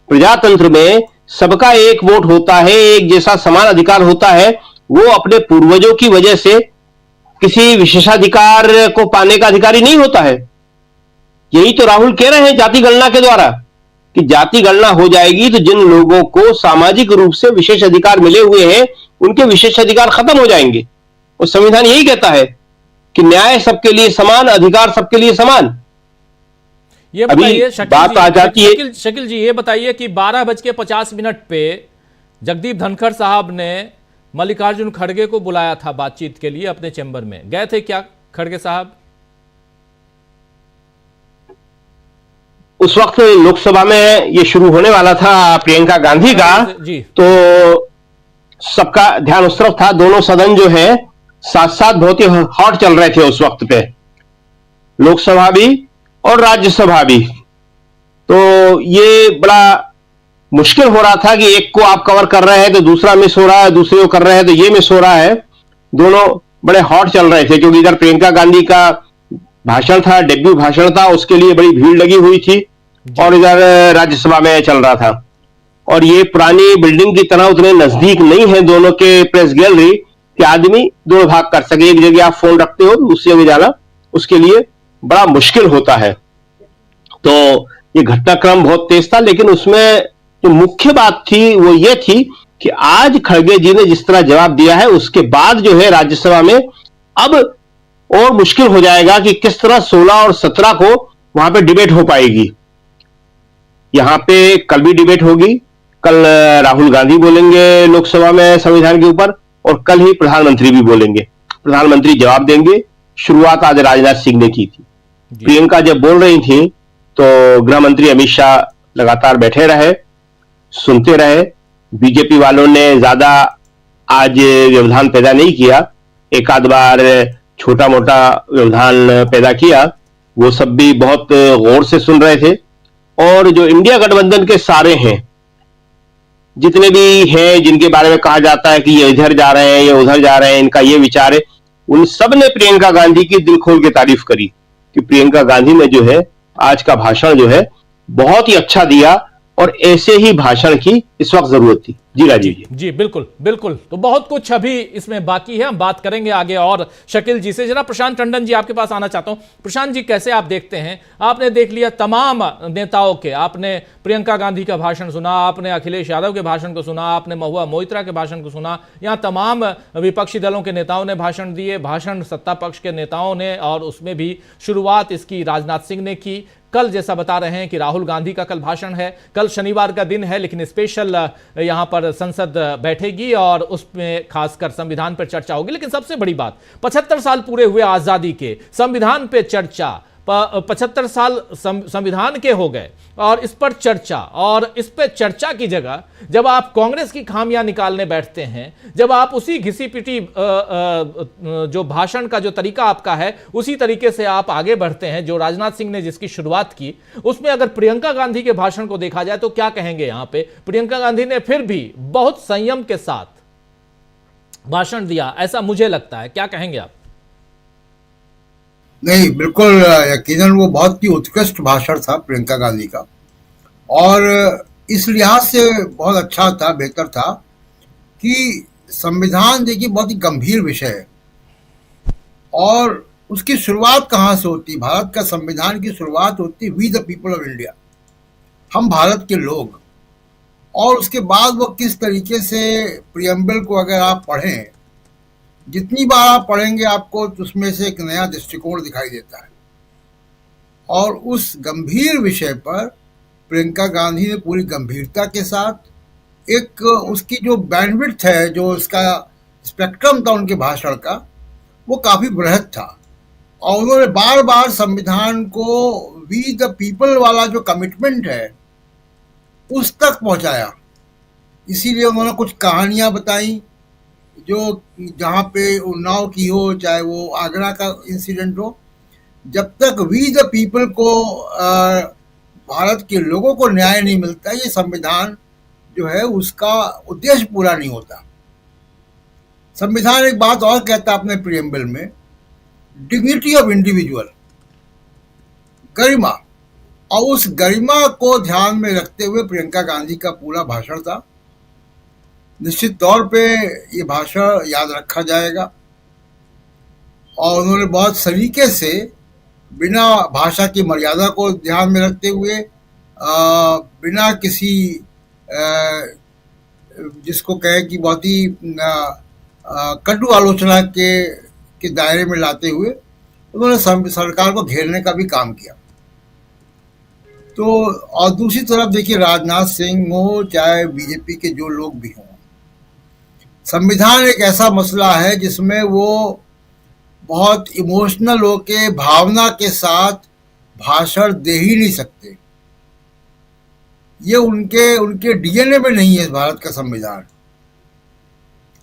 प्रजातंत्र में सबका एक वोट होता है, एक जैसा समान अधिकार होता है। वो अपने पूर्वजों की वजह से किसी विशेषाधिकार को पाने का अधिकारी नहीं होता है। यही तो राहुल कह रहे हैं जाति गणना के द्वारा, कि जाति गणना हो जाएगी तो जिन लोगों को सामाजिक रूप से विशेष अधिकार मिले हुए हैं उनके विशेष अधिकार खत्म हो जाएंगे। और संविधान यही कहता है कि न्याय सबके लिए समान, अधिकार सबके लिए समान। ये बताइए बात आ जाती है, शकील जी ये बताइए कि 12:50 पे जगदीप धनखड़ साहब ने मल्लिकार्जुन खड़गे को बुलाया था बातचीत के लिए अपने चैम्बर में। गए थे क्या खड़गे साहब? उस वक्त लोकसभा में ये शुरू होने वाला था प्रियंका गांधी का जी। तो सबका ध्यान उस तरफ था। दोनों सदन जो है साथ साथ बहुत ही हॉट चल रहे थे उस वक्त पे, लोकसभा भी और राज्यसभा भी। तो ये बड़ा मुश्किल हो रहा था कि एक को आप कवर कर रहे हैं तो दूसरा मिस हो रहा है, दूसरे को कर रहे हैं तो ये मिस हो रहा है। दोनों बड़े हॉट चल रहे थे, क्योंकि इधर प्रियंका गांधी का भाषण था, डेब्यू भाषण था, उसके लिए बड़ी भीड़ लगी हुई थी, और इधर राज्यसभा में चल रहा था। और ये पुरानी बिल्डिंग की तरह उतने नजदीक नहीं है दोनों के प्रेस गैलरी कि आदमी दोनों भाग कर सके। एक जगह आप फोन रखते हो, दूसरी जगह जाना उसके लिए बड़ा मुश्किल होता है। तो ये घटनाक्रम बहुत तेज था, लेकिन उसमें जो मुख्य बात थी वो ये थी कि आज खड़गे जी ने जिस तरह जवाब दिया है, उसके बाद जो है राज्यसभा में अब और मुश्किल हो जाएगा कि किस तरह 16 और 17 को वहां पे डिबेट हो पाएगी। यहां पे कल भी डिबेट होगी, कल राहुल गांधी बोलेंगे लोकसभा में संविधान के ऊपर, और कल ही प्रधानमंत्री भी बोलेंगे, प्रधानमंत्री जवाब देंगे। शुरुआत आज राजनाथ सिंह ने की थी। प्रियंका जब बोल रही थी तो गृह मंत्री अमित शाह लगातार बैठे रहे, सुनते रहे। बीजेपी वालों ने ज्यादा आज व्यवधान पैदा नहीं किया, एक आध बार छोटा मोटा व्यवधान पैदा किया, वो सब भी बहुत गौर से सुन रहे थे। और जो इंडिया गठबंधन के सारे हैं, जितने भी हैं जिनके बारे में कहा जाता है कि ये इधर जा रहे हैं, ये उधर जा रहे हैं, इनका ये विचार है, उन सब ने प्रियंका गांधी की दिल खोल के तारीफ करी कि प्रियंका गांधी ने जो है आज का भाषण जो है बहुत ही अच्छा दिया, और ऐसे ही भाषण की इस वक्त जरूरत थी। जी राजीव जी। जी बिल्कुल बिल्कुल। तो बहुत कुछ अभी इसमें बाकी है, हम बात करेंगे आगे और शकील जी से। जरा प्रशांत टंडन जी आपके पास आना चाहता हूं। प्रशांत जी, कैसे आप देखते हैं, आपने देख लिया तमाम नेताओं के, आपने प्रियंका गांधी का भाषण सुना, आपने अखिलेश यादव के भाषण को सुना, आपने महुआ मोइत्रा के भाषण को सुना, यहां तमाम विपक्षी दलों के नेताओं ने भाषण दिए, भाषण सत्ता पक्ष के नेताओं ने, और उसमें भी शुरुआत इसकी राजनाथ सिंह ने की। कल जैसा बता रहे हैं कि राहुल गांधी का कल भाषण है, कल शनिवार का दिन है, लेकिन स्पेशल यहां पर संसद बैठेगी और उसमें खासकर संविधान पर चर्चा होगी। लेकिन सबसे बड़ी बात, 75 साल पूरे हुए आजादी के, संविधान पे चर्चा, 75 साल संविधान के हो गए और इस पर चर्चा, और इस पर चर्चा की जगह जब आप कांग्रेस की खामियां निकालने बैठते हैं, जब आप उसी घिसी पिटी जो भाषण का जो तरीका आपका है उसी तरीके से आप आगे बढ़ते हैं, जो राजनाथ सिंह ने जिसकी शुरुआत की, उसमें अगर प्रियंका गांधी के भाषण को देखा जाए तो क्या कहेंगे? यहां पे प्रियंका गांधी ने फिर भी बहुत संयम के साथ भाषण दिया, ऐसा मुझे लगता है। क्या कहेंगे आप? नहीं, बिल्कुल यकीनन वो बहुत ही उत्कृष्ट भाषण था प्रियंका गांधी का, और इस लिहाज से बहुत अच्छा था, बेहतर था कि संविधान देखिए बहुत ही गंभीर विषय है, और उसकी शुरुआत कहाँ से होती? भारत का संविधान की शुरुआत होती है we the people of India, हम भारत के लोग। और उसके बाद वो किस तरीके से प्रियम्बल को अगर आप पढ़ें, जितनी बार आप पढ़ेंगे आपको उसमें से एक नया दृष्टिकोण दिखाई देता है। और उस गंभीर विषय पर प्रियंका गांधी ने पूरी गंभीरता के साथ, एक उसकी जो बैंडविड्थ है, जो उसका स्पेक्ट्रम था उनके भाषण का, वो काफ़ी बृहद था, और उन्होंने बार बार संविधान को वी द पीपल वाला जो कमिटमेंट है उस तक पहुंचाया। इसीलिए उन्होंने कुछ कहानियां बताई, जो जहाँ पे उन्नाव की हो, चाहे वो आगरा का इंसिडेंट हो, जब तक वी द पीपल को, भारत के लोगों को न्याय नहीं मिलता, ये संविधान जो है उसका उद्देश्य पूरा नहीं होता। संविधान एक बात और कहता है अपने प्रियम्बल में, डिग्निटी ऑफ इंडिविजुअल, गरिमा, और उस गरिमा को ध्यान में रखते हुए प्रियंका गांधी का पूरा भाषण था। निश्चित तौर पे ये भाषण याद रखा जाएगा, और उन्होंने बहुत सलीके से, बिना भाषा की मर्यादा को ध्यान में रखते हुए, बिना किसी जिसको कहे कि बहुत ही कटु आलोचना के दायरे में लाते हुए उन्होंने सरकार को घेरने का भी काम किया। तो और दूसरी तरफ देखिए, राजनाथ सिंह हो चाहे बीजेपी के जो लोग भी हों, संविधान एक ऐसा मसला है जिसमें वो बहुत इमोशनल होके, भावना के साथ भाषण दे ही नहीं सकते। ये उनके डीएनए में नहीं है भारत का संविधान।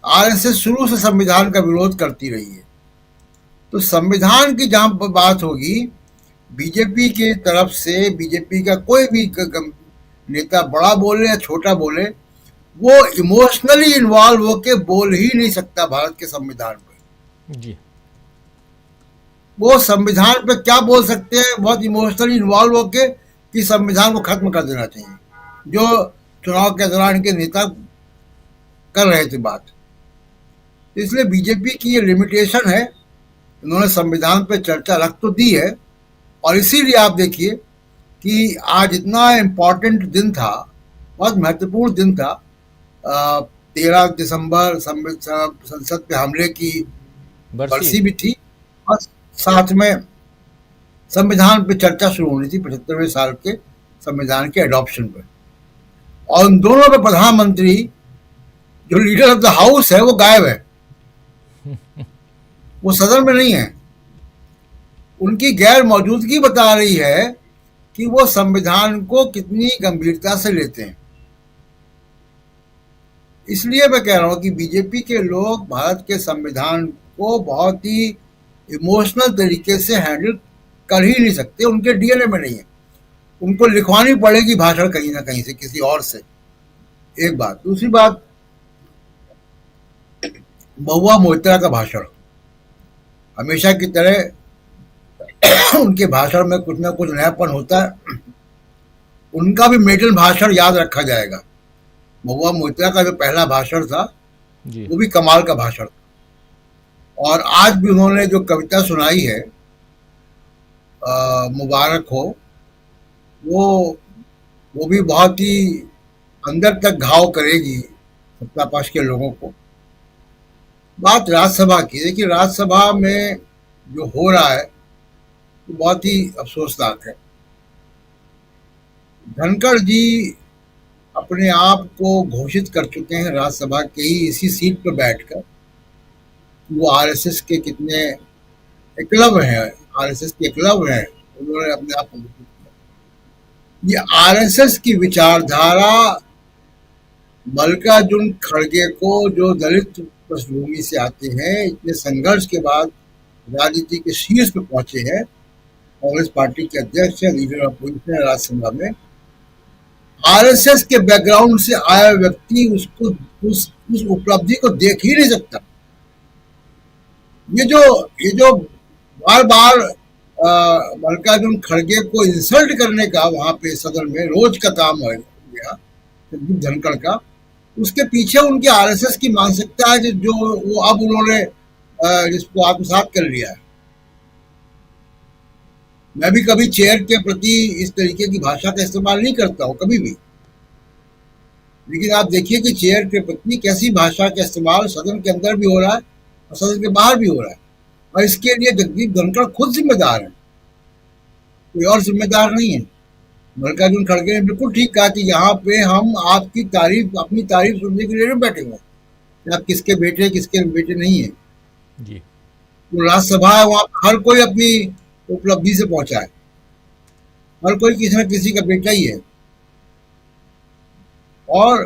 आरएसएस शुरू से संविधान का विरोध करती रही है। तो संविधान की जहां बात होगी, बीजेपी की तरफ से, बीजेपी का कोई भी नेता बड़ा बोले या छोटा बोले, वो इमोशनली इन्वॉल्व होके बोल ही नहीं सकता भारत के संविधान पे। जी, वो संविधान पे क्या बोल सकते हैं? बहुत इमोशनली इन्वॉल्व होके कि संविधान को खत्म कर देना चाहिए, जो चुनाव के दौरान के नेता कर रहे थे बात। इसलिए बीजेपी की ये लिमिटेशन है, उन्होंने संविधान पे चर्चा रख तो दी है, और इसीलिए आप देखिए कि आज इतना इम्पोर्टेंट दिन था, बहुत महत्वपूर्ण दिन था, 13 दिसंबर संसद पे हमले की बरसी भी थी, और साथ में संविधान पे चर्चा शुरू होनी थी 75वें साल के संविधान के एडॉप्शन पर, और उन दोनों में प्रधानमंत्री जो लीडर ऑफ द हाउस है वो गायब है, वो सदन में नहीं है। उनकी गैर मौजूदगी बता रही है कि वो संविधान को कितनी गंभीरता से लेते हैं। इसलिए मैं कह रहा हूं कि बीजेपी के लोग भारत के संविधान को बहुत ही इमोशनल तरीके से हैंडल कर ही नहीं सकते, उनके डीएनए में नहीं है। उनको लिखवानी पड़ेगी भाषण कहीं ना कहीं से, किसी और से। एक बात। दूसरी बात, महुआ मोइत्रा का भाषण, हमेशा की तरह उनके भाषण में कुछ ना कुछ नयापन होता है। उनका भी मेडल भाषण याद रखा जाएगा। महुआ मोइत्रा का जो पहला भाषण था वो भी कमाल का भाषण था। और आज भी उन्होंने जो कविता सुनाई है मुबारक हो, वो भी बहुत ही अंदर तक घाव करेगी सत्ता पक्ष के लोगों को। बात राज्यसभा की, देखिए राज्यसभा में जो हो रहा है वो बहुत ही अफसोसनाक है। धनखड़ जी अपने आप को घोषित कर चुके हैं राज्यसभा के ही इसी सीट पर बैठकर, वो आरएसएस के कितने एकलव्य हैं, आरएसएस के एकलव्य हैं, उन्होंने अपने आप को घोषित किया। ये आरएसएस की विचारधारा मल्लिकार्जुन खड़गे को, जो दलित पृष्ठभूमि से आते हैं, इतने संघर्ष के बाद राजनीति के शीर्ष पर पहुंचे हैं, कांग्रेस पार्टी के अध्यक्ष है, लीडर ऑफ अपोजिशन है राज्यसभा में, आरएसएस के बैकग्राउंड से आया व्यक्ति उसको उस उपलब्धि को देख ही नहीं सकता। ये जो बार बार मल्लिकार्जुन खड़गे को इंसल्ट करने का वहां पे सदन में रोज का काम हो गया धनखड़ का, उसके पीछे उनके आरएसएस की मानसिकता है जो वो अब उन्होंने जिसको आत्मसात कर लिया है। मैं भी कभी चेयर के प्रति इस तरीके की भाषा का इस्तेमाल नहीं करता हूं कभी भी, लेकिन आप देखिए कि चेयर के प्रति कैसी भाषा का इस्तेमाल सदन के अंदर भी हो रहा है और सदन के बाहर भी हो रहा है, और इसके लिए जगदीप धनखड़ खुद जिम्मेदार है, कोई और जिम्मेदार नहीं है। मल्लिकार्जुन खड़गे ने बिल्कुल ठीक कहा कि यहाँ पे हम आपकी तारीफ, अपनी तारीफ सुनने के लिए बैठे हुए हैं, आप किसके बेटे किसके बेटे नहीं है जी। वो राज्यसभा है, वहां हर कोई अपनी उपलब्धि से पहुंचा है, हर कोई किसी न किसी का बेटा ही है, और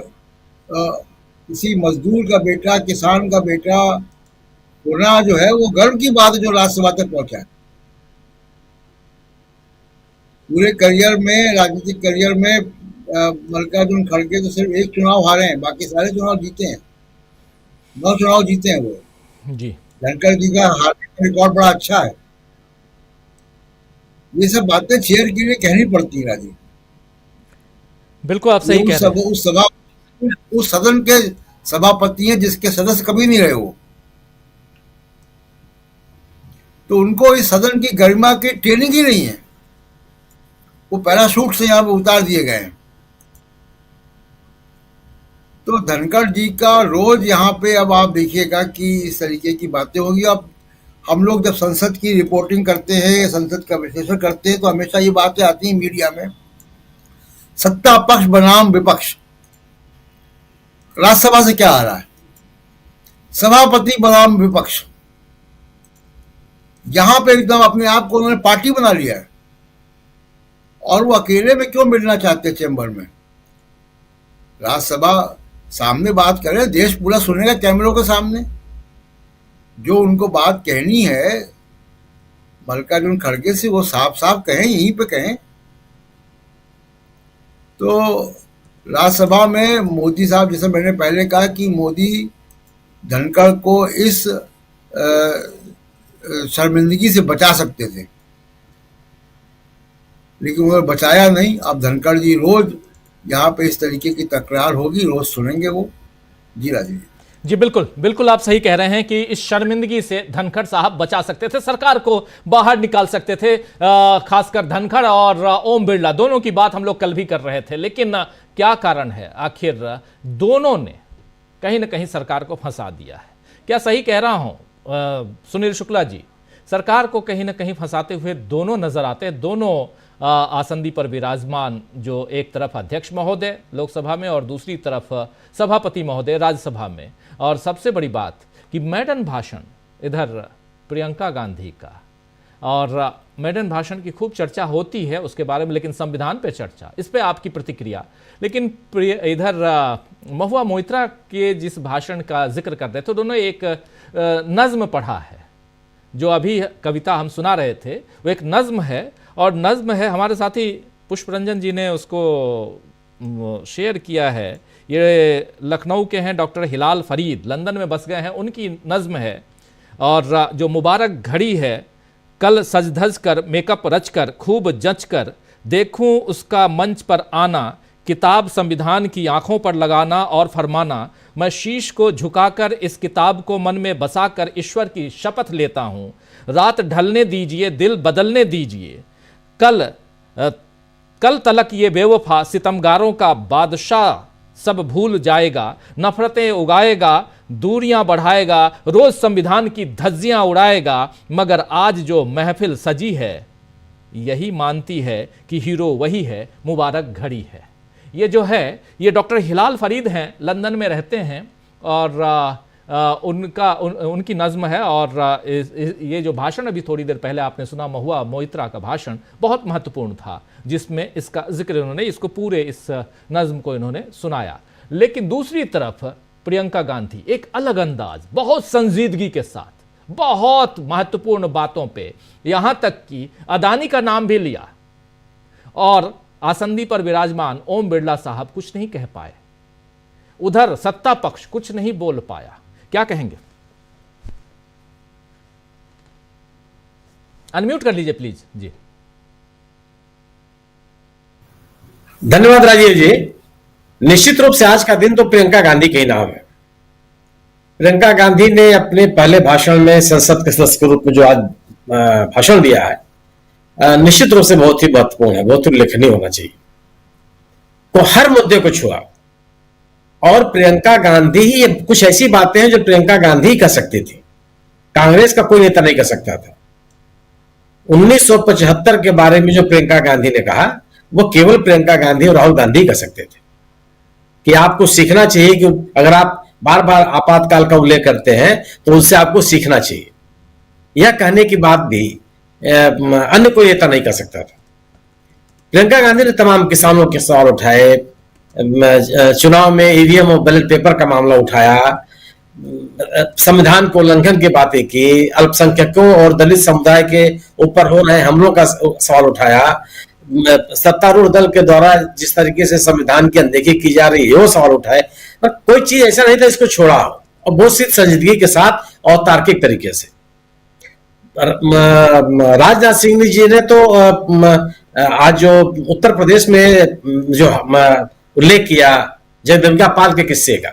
किसी मजदूर का बेटा, किसान का बेटा होना जो है वो गर्व की बात है जो राज्यसभा तक पहुंचा है। पूरे करियर में, राजनीतिक करियर में मल्लिकार्जुन खड़गे तो सिर्फ एक चुनाव हारे हैं, बाकी सारे चुनाव जीते हैं, 9 चुनाव जीते हैं वो जी। धनखड़ जी का हारने का रिकॉर्ड बड़ा अच्छा है। ये सब बातें चेयर के लिए कहनी पड़ती है राजीव। बिल्कुल आप सही कह रहे हैं। उस सदन के सभापति हैं जिसके सदस्य कभी नहीं रहे हो, तो उनको इस सदन की गरिमा की ट्रेनिंग ही नहीं है, वो पैराशूट से यहाँ पे उतार दिए गए हैं। तो धनखड़ जी का रोज यहाँ पे अब आप देखिएगा कि इस तरीके की बातें होगी। अब हम लोग जब संसद की रिपोर्टिंग करते हैं, संसद का विश्लेषण करते हैं, तो हमेशा ये बातें आती हैं मीडिया में, सत्ता पक्ष बनाम विपक्ष। राज्यसभा से क्या आ रहा है? सभापति बनाम विपक्ष। यहां पे एकदम अपने आप को उन्होंने पार्टी बना लिया है, और वो अकेले में क्यों मिलना चाहते चेंबर में? राज्यसभा सामने बात करें, देश पूरा सुनेगा कैमरों के सामने। जो उनको बात कहनी है मल्लिकार्जुन खड़गे से, वो साफ साफ कहें, यहीं पे कहें। तो राज्यसभा में मोदी साहब, जैसे मैंने पहले कहा कि मोदी धनखड़ को इस शर्मिंदगी से बचा सकते थे, लेकिन उन्होंने बचाया नहीं। अब धनखड़ जी रोज यहाँ पे इस तरीके की तकरार होगी, रोज सुनेंगे वो। जी राजीव जी, बिल्कुल बिल्कुल आप सही कह रहे हैं कि इस शर्मिंदगी से धनखड़ साहब बचा सकते थे, सरकार को बाहर निकाल सकते थे। खासकर धनखड़ और ओम बिरला दोनों की बात हम लोग कल भी कर रहे थे, लेकिन क्या कारण है आखिर दोनों ने कहीं ना कहीं सरकार को फंसा दिया है? क्या सही कह रहा हूं सुनील शुक्ला जी? सरकार को कहीं ना कहीं फंसाते हुए दोनों नजर आते हैं। दोनों आसंदी पर विराजमान, जो एक तरफ अध्यक्ष महोदय लोकसभा में और दूसरी तरफ सभापति महोदय राज्यसभा में। और सबसे बड़ी बात कि मेडन भाषण इधर प्रियंका गांधी का, और मेडन भाषण की खूब चर्चा होती है उसके बारे में, लेकिन संविधान पे चर्चा, इस पे आपकी प्रतिक्रिया। लेकिन इधर महुआ मोइत्रा के जिस भाषण का जिक्र कर रहे थे, दोनों एक नज्म पढ़ा है, जो अभी कविता हम सुना रहे थे वो एक नज्म है, और नज्म है, हमारे साथी पुष्परंजन जी ने उसको शेयर किया है। ये लखनऊ के हैं डॉक्टर हिलाल फरीद, लंदन में बस गए हैं, उनकी नज्म है। और जो मुबारक घड़ी है, कल सज धज कर मेकअप रच कर खूब जच कर देखूं उसका मंच पर आना, किताब संविधान की आंखों पर लगाना और फरमाना, मैं शीश को झुकाकर इस किताब को मन में बसाकर ईश्वर की शपथ लेता हूं, रात ढलने दीजिए दिल बदलने दीजिए, कल तलक ये बेवफा सितमगारों का बादशाह सब भूल जाएगा, नफरतें उगाएगा दूरियां बढ़ाएगा, रोज संविधान की धज्जियां उड़ाएगा, मगर आज जो महफिल सजी है यही मानती है कि हीरो वही है, मुबारक घड़ी है। ये जो है, ये डॉक्टर हिलाल फरीद हैं, लंदन में रहते हैं, और उनकी नज्म है। और ये जो भाषण अभी थोड़ी देर पहले आपने सुना, महुआ मोइत्रा का भाषण, बहुत महत्वपूर्ण था, जिसमें इसका जिक्र इन्होंने, इसको पूरे इस नज्म को इन्होंने सुनाया। लेकिन दूसरी तरफ प्रियंका गांधी एक अलग अंदाज, बहुत संजीदगी के साथ, बहुत महत्वपूर्ण बातों पे, यहां तक कि अदानी का नाम भी लिया, और आसंदी पर विराजमान ओम बिरला साहब कुछ नहीं कह पाए, उधर सत्ता पक्ष कुछ नहीं बोल पाया। क्या कहेंगे? अनम्यूट कर लीजिए प्लीज जी। धन्यवाद राजीव जी। निश्चित रूप से आज का दिन तो प्रियंका गांधी के ही नाम है। प्रियंका गांधी ने अपने पहले भाषण में संसद के सदस्य के रूप में जो आज भाषण दिया है, निश्चित रूप से बहुत ही महत्वपूर्ण है, बहुत ही उल्लेखनीय होना चाहिए। तो हर मुद्दे को छुआ, और प्रियंका गांधी ही, कुछ ऐसी बातें हैं जो प्रियंका गांधी ही कर सकती थी, कांग्रेस का कोई नेता नहीं कर सकता था। 1975 के बारे में जो प्रियंका गांधी ने कहा, वो केवल प्रियंका गांधी और राहुल गांधी कर सकते थे। कि आपको सीखना चाहिए कि अगर आप बार बार आपातकाल का उल्लेख करते हैं तो उससे आपको सीखना चाहिए, यह कहने की बात भी अन्य कोई नेता नहीं कर सकता था। प्रियंका गांधी ने तमाम किसानों के सवाल उठाए, चुनाव में ईवीएम और बैलेट पेपर का मामला उठाया, संविधान को उल्लंघन की बातें की, अल्पसंख्यकों और दलित समुदाय के ऊपर हो रहे हमलों का सवाल उठाया, सत्तारूढ़ दल के द्वारा जिस तरीके से संविधान की अनदेखी की जा रही है वो सवाल उठाए, पर कोई चीज ऐसा नहीं था इसको छोड़ा हो, और बहुत सी संजीदगी के साथ और तार्किक तरीके से। राजनाथ सिंह जी ने तो आज जो उत्तर प्रदेश में जो उल्लेख किया जगदम्बिका पाल के किस्से का,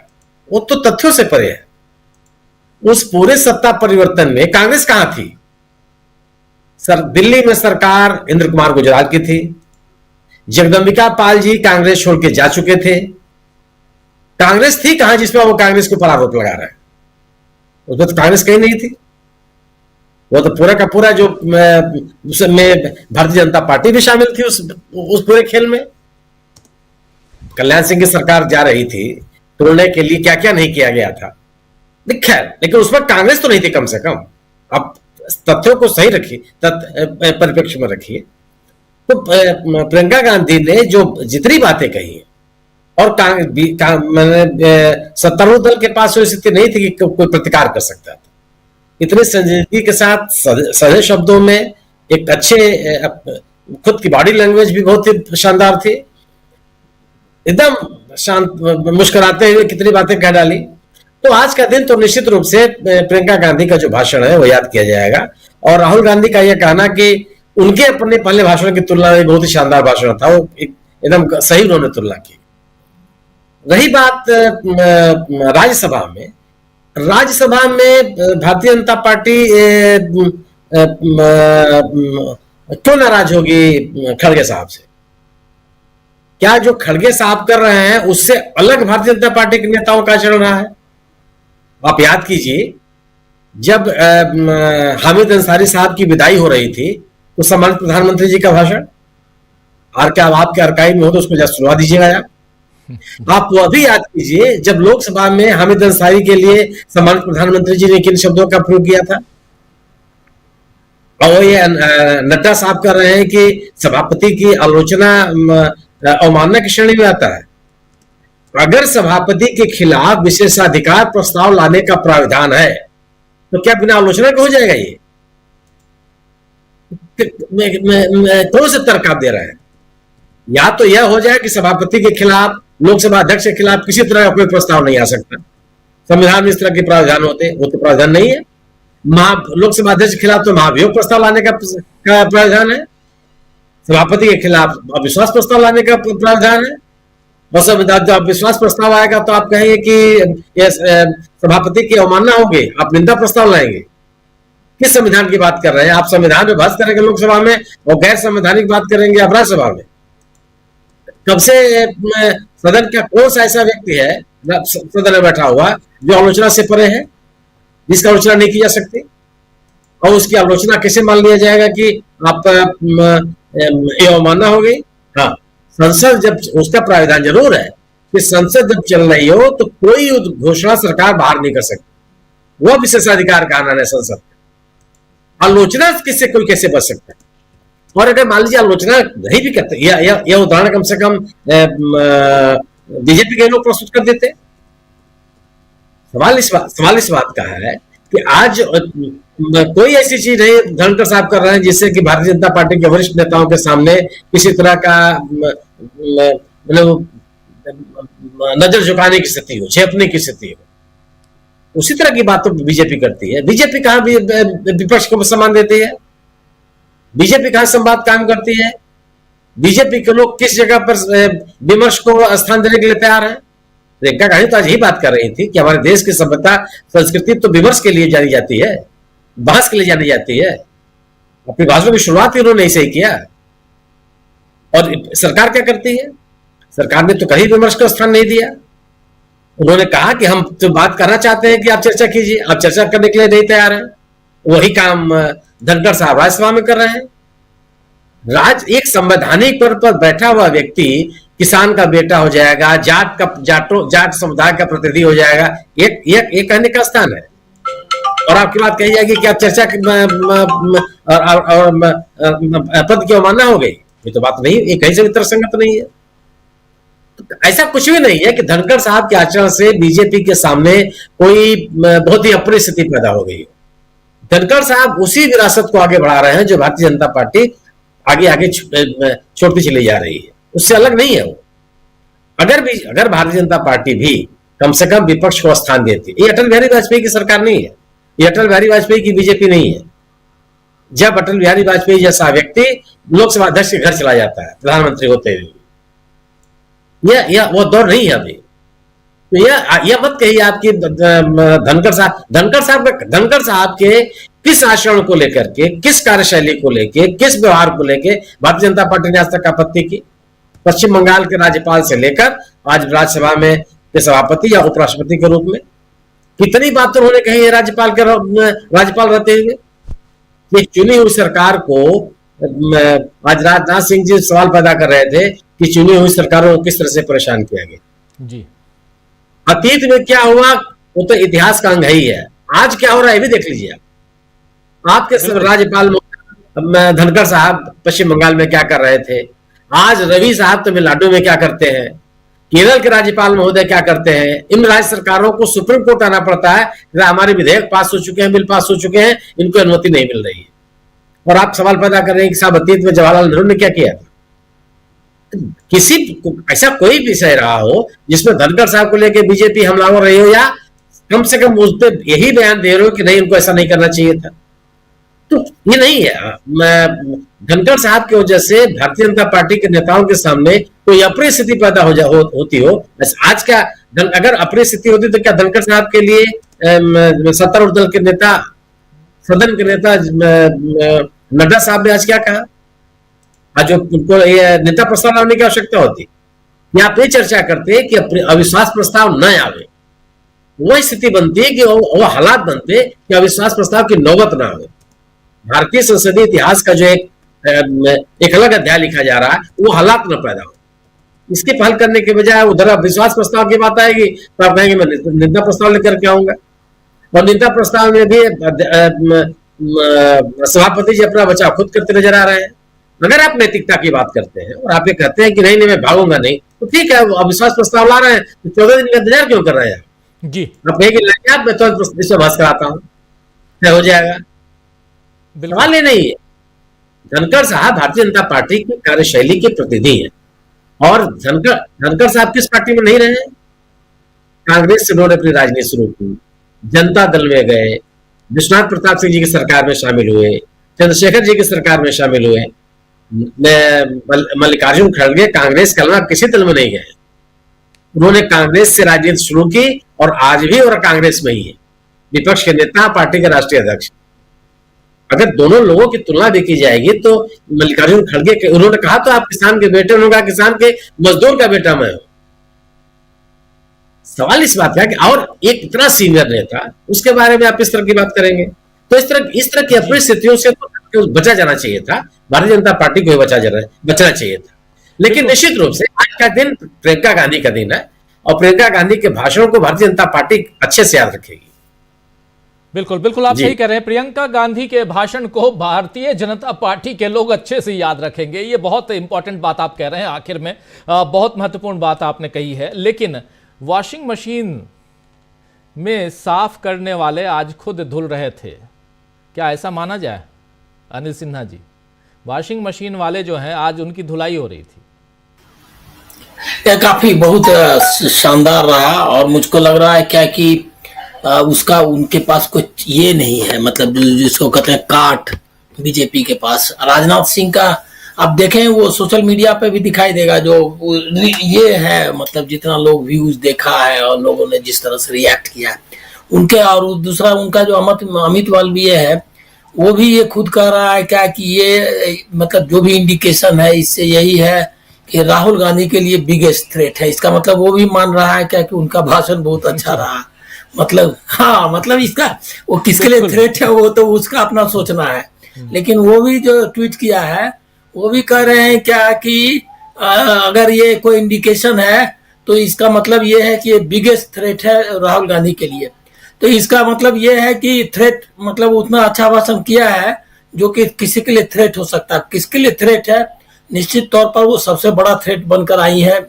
वो तो तथ्यों से परे है। उस पूरे सत्ता परिवर्तन में कांग्रेस कहां थी? सर, दिल्ली में सरकार इंद्र कुमार गुजराल की थी, जगदम्बिका पाल जी कांग्रेस छोड़ के जा चुके थे। कांग्रेस थी कहां जिसमें वो कांग्रेस के ऊपर आरोप लगा रहा है? उसमें तो कांग्रेस कहीं नहीं थी। वो तो पूरा का पूरा जो उसमें भारतीय जनता पार्टी भी शामिल थी उस पूरे खेल में। कल्याण सिंह की सरकार जा रही थी तोड़ने के लिए, क्या क्या नहीं किया गया था, खैर, लेकिन उसमें कांग्रेस तो नहीं थी कम से कम। अब तथ्यों को सही रखिए, परिप्रेक्ष्य में रखिए। तो प्रियंका गांधी ने जो जितनी बातें कही है, और सत्तारूढ़ दल के पास स्थिति नहीं थी कि कोई प्रतिकार कर सकता था। इतने संजीदगी के साथ सही शब्दों में, एक अच्छे खुद की बॉडी लैंग्वेज भी बहुत ही शानदार थी, एकदम शांत मुस्कुराते हुए कितनी बातें कह डाली। तो आज का दिन तो निश्चित रूप से प्रियंका गांधी का जो भाषण है वो याद किया जाएगा। और राहुल गांधी का यह कहना कि उनके अपने पहले भाषण की तुलना में बहुत ही शानदार भाषण था, वो एकदम सही उन्होंने तुलना की। रही बात राज्यसभा में, भारतीय जनता पार्टी क्यों नाराज होगी खड़गे साहब से? क्या जो खड़गे साहब कर रहे हैं उससे अलग भारतीय जनता पार्टी के नेताओं का चल रहा है? आप याद कीजिए जब हामिद अंसारी साहब की विदाई हो रही थी तो सम्मानित प्रधानमंत्री जी का भाषण और क्या आपके अर्काइव में हो तो उसको जरा सुनवा दीजिएगा आप वो अभी याद कीजिए जब लोकसभा में हामिद अंसारी के लिए सम्मानित प्रधानमंत्री जी ने किन शब्दों का प्रयोग किया था। और ये नड्डा साहब कर रहे हैं कि सभापति की आलोचना अवमानना की श्रेणी में आता है। अगर सभापति के खिलाफ विशेषाधिकार प्रस्ताव लाने का प्राविधान है तो क्या बिना आलोचना के हो जाएगा? ये कौन से तर्क आप दे रहे हैं? या तो यह हो जाए कि सभापति के खिलाफ, लोकसभा अध्यक्ष के खिलाफ किसी तरह का कोई प्रस्ताव नहीं आ सकता। संविधान में इस तरह के प्रावधान होते हैं, वो तो प्रावधान नहीं है। लोकसभा अध्यक्ष के खिलाफ तो महाभियोग प्रस्ताव लाने का प्रावधान है, सभापति के खिलाफ अविश्वास प्रस्ताव लाने का प्रावधान है। और जब अविश्वास प्रस्ताव आएगा तो आप कहेंगे कि सभापति की अवमानना होगी, आप निंदा प्रस्ताव लाएंगे। किस संविधान की बात कर रहे हैं आप? संविधान में बहस करेंगे लोकसभा में और गैर संवैधानिक बात करेंगे आप राज्यसभा में। कब से सदन का कौन सा ऐसा व्यक्ति है सदन में बैठा हुआ जो आलोचना से परे है, जिसका आलोचना नहीं की जा सकती? और उसकी आलोचना कैसे मान लिया जाएगा कि आप अवमानना हो गई? हाँ, संसद जब, उसका प्राविधान जरूर है कि संसद जब चल रही हो तो कोई घोषणा सरकार बाहर नहीं कर सकती। वह विशेषाधिकार का आनंद है संसद। आलोचना किससे कोई कैसे बच सकता है? और अगर मान लीजिए आलोचना नहीं भी करते, यह उदाहरण कम से कम बीजेपी के लोग प्रस्तुत कर देते। सवाल इस बात का है कि आज कोई ऐसी चीज नहीं धनखड़ साहब कर रहे हैं जिससे कि भारतीय जनता पार्टी के वरिष्ठ नेताओं के सामने किसी तरह का मतलब नजर झुकाने की स्थिति हो, झेपने की स्थिति हो। उसी तरह की बात तो बीजेपी करती है। बीजेपी कहां भी विपक्ष को सम्मान देती है? बीजेपी कहां संवाद काम करती है? बीजेपी के लोग किस जगह पर विमर्श को स्थान देने के लिए तैयार है? प्रियंका गांधी तो आज यही बात कर रही थी कि हमारे देश की सभ्यता संस्कृति तो विमर्श के लिए जानी जाती है, बहस के लिए जानी जाती है। अपनी भाषण की शुरुआत ही उन्होंने ऐसे ही किया। और सरकार क्या करती है? सरकार ने तो कहीं विमर्श को स्थान नहीं दिया। उन्होंने कहा कि हम तो बात करना चाहते हैं कि आप चर्चा कीजिए, आप चर्चा करने के लिए नहीं तैयार हैं। वही काम धनखड़ साहब राज्यसभा में कर रहे हैं। एक संवैधानिक पद पर बैठा हुआ व्यक्ति किसान का बेटा हो जाएगा, जाट समुदाय का प्रतिनिधि हो जाएगा, एक कहने का स्थान है। और आपकी बात कही जाएगी कि आप चर्चा और पद की अवमानना हो गई। ये तो बात नहीं, ये कहीं से भी तर्कसंगत नहीं है। ऐसा कुछ भी नहीं है कि धनखड़ साहब के आचरण से बीजेपी के सामने कोई बहुत ही अप्रिय स्थिति पैदा हो गई। धनखड़ साहब उसी विरासत को आगे बढ़ा रहे हैं जो भारतीय जनता पार्टी आगे छोड़ती चली जा रही है, उससे अलग नहीं है वो। अगर भारतीय जनता पार्टी भी कम से कम विपक्ष को स्थान देती, ये अटल बिहारी वाजपेयी की सरकार नहीं है, ये अटल बिहारी वाजपेयी की बीजेपी नहीं है। जब अटल बिहारी वाजपेयी जैसा व्यक्ति लोकसभा अध्यक्ष के घर चला जाता है प्रधानमंत्री होते हुए, यह वो दौर नहीं है अभी। तो यह मत कहिए आपकी धनखड़ साहब के किस आचरण को लेकर के, किस कार्यशैली को लेके, किस व्यवहार को लेके भारतीय जनता पार्टी ने आज तक आपत्ति की। पश्चिम बंगाल के राज्यपाल से लेकर आज राज्यसभा में के सभापति या उपराष्ट्रपति के रूप में कितनी बात तो उन्होंने कही है राज्यपाल रहते हुए। ये चुनी हुई सरकार को आज राजनाथ सिंह जी सवाल पैदा कर रहे थे कि चुनी हुई सरकारों को किस तरह से परेशान किया गया जी। अतीत में क्या हुआ वो तो इतिहास का अंग ही है। आज क्या हो रहा है ये भी देख लीजिए। आपके राज्यपाल धनखड़ साहब पश्चिम बंगाल में क्या कर रहे थे, आज रवि साहब तमिलनाडु में क्या करते हैं, केरल के राज्यपाल महोदय क्या करते हैं। इन राज्य सरकारों को सुप्रीम कोर्ट आना पड़ता है, हमारे विधेयक पास हो चुके हैं, बिल पास हो चुके हैं, इनको अनुमति नहीं मिल रही है। और आप सवाल पैदा कर रहे हैं कि साहब अतीत में जवाहरलाल नेहरू ने क्या किया था। किसी ऐसा कोई विषय रहा हो जिसमें धनखड़ साहब को लेकर बीजेपी हमलावर रही हो, या कम से कम उस पर यही बयान दे रहे हो कि नहीं इनको ऐसा नहीं करना चाहिए था, तो ये नहीं है। धनखड़ साहब की वजह से भारतीय जनता पार्टी के नेताओं के सामने कोई अप्रिय स्थिति पैदा होती हो। आज क्या अगर अप्रिय स्थिति होती तो क्या धनखड़ साहब के लिए सत्तारूढ़ दल के नेता, सदन के नेता नड्डा साहब ने आज क्या कहा? आज उनको नेता प्रस्ताव लाने की आवश्यकता होती, या आप ये चर्चा करते कि अविश्वास प्रस्ताव न आवे, वो स्थिति बनती है कि वो हालात बनते कि अविश्वास प्रस्ताव की नौबत ना हो। भारतीय संसदीय इतिहास का जो एक अलग अध्याय लिखा जा रहा है, वो हालात न पैदा हो। इसके हल करने के बजाय उधर अविश्वास प्रस्ताव की बात आएगी तो आप कहेंगे मैं निंदा प्रस्ताव लेकर के आऊंगा, और निंदा प्रस्ताव में भी सभापति जी अपना बचाव खुद करते नजर आ रहे हैं। अगर आप नैतिकता की बात करते हैं और आप ये कहते हैं कि नहीं मैं भागूंगा नहीं, तो ठीक है, अविश्वास प्रस्ताव ला रहे हैं तो 14 दिन का इंतजार क्यों कर रहे हैं जी? आप कहेंगे मैं तो विश्वास कराता हूँ, हो जाएगा। सवाल ये नहीं है। धनखड़ साहब भारतीय जनता पार्टी की कार्यशैली के प्रतिनिधि हैं, और धनखड़ साहब किस पार्टी में नहीं रहे? कांग्रेस से उन्होंने अपनी राजनीति शुरू की, जनता दल में गए, विश्वनाथ प्रताप सिंह जी की सरकार में शामिल हुए, चंद्रशेखर जी की सरकार में शामिल हुए, मल्लिकार्जुन खड़गे कांग्रेस के अलावा किसी दल में नहीं गए। उन्होंने कांग्रेस से राजनीति शुरू की और आज भी और कांग्रेस में ही है, विपक्ष के नेता, पार्टी के राष्ट्रीय अध्यक्ष। अगर दोनों लोगों की तुलना भी की जाएगी तो मल्लिकार्जुन खड़गे के उन्होंने कहा तो आप किसान के बेटे, उन्होंने कहा किसान के मजदूर का बेटा मैं हूं। सवाल इस बात का कि और एक इतना सीनियर नेता, उसके बारे में आप इस तरह की बात करेंगे? तो इस तरह की अपनी स्थितियों से तो बचा जाना चाहिए था। भारतीय जनता पार्टी को बचना चाहिए था। लेकिन निश्चित रूप से आज का दिन प्रियंका गांधी का दिन है, और प्रियंका गांधी के भाषणों को भारतीय जनता पार्टी अच्छे से याद रखेगी। बिल्कुल बिल्कुल, आप सही कह रहे हैं। प्रियंका गांधी के भाषण को भारतीय जनता पार्टी के लोग अच्छे से याद रखेंगे। ये बहुत इंपॉर्टेंट बात आप कह रहे हैं, आखिर में बहुत महत्वपूर्ण बात आपने कही है। लेकिन वॉशिंग मशीन में साफ करने वाले आज खुद धुल रहे थे, क्या ऐसा माना जाए अनिल सिन्हा जी? वॉशिंग मशीन वाले जो हैं आज उनकी धुलाई हो रही थी। यह काफी बहुत शानदार रहा, और मुझको लग रहा है क्या कि उसका उनके पास कुछ ये नहीं है, मतलब जिसको कहते हैं काट बीजेपी के पास। राजनाथ सिंह का आप देखें वो सोशल मीडिया पे भी दिखाई देगा, जो ये है मतलब जितना लोग व्यूज देखा है और लोगों ने जिस तरह से रिएक्ट किया है उनके। और दूसरा उनका जो अमित मालवीय है वो भी ये खुद कह रहा है क्या कि ये मतलब जो भी इंडिकेशन है इससे यही है कि राहुल गांधी के लिए बिगेस्ट थ्रेट है। इसका मतलब वो भी मान रहा है क्या कि उनका भाषण बहुत अच्छा रहा। मतलब हाँ, मतलब इसका वो किसके लिए थ्रेट है वो तो उसका अपना सोचना है। लेकिन वो भी जो ट्वीट किया है वो भी कह रहे हैं क्या कि अगर ये कोई इंडिकेशन है तो इसका मतलब ये है कि ये बिगेस्ट थ्रेट है राहुल गांधी के लिए। तो इसका मतलब ये है कि थ्रेट मतलब उतना अच्छा भाषण किया है जो कि किसी के लिए थ्रेट हो सकता है। किसके लिए थ्रेट है? निश्चित तौर पर वो सबसे बड़ा थ्रेट बनकर आई है,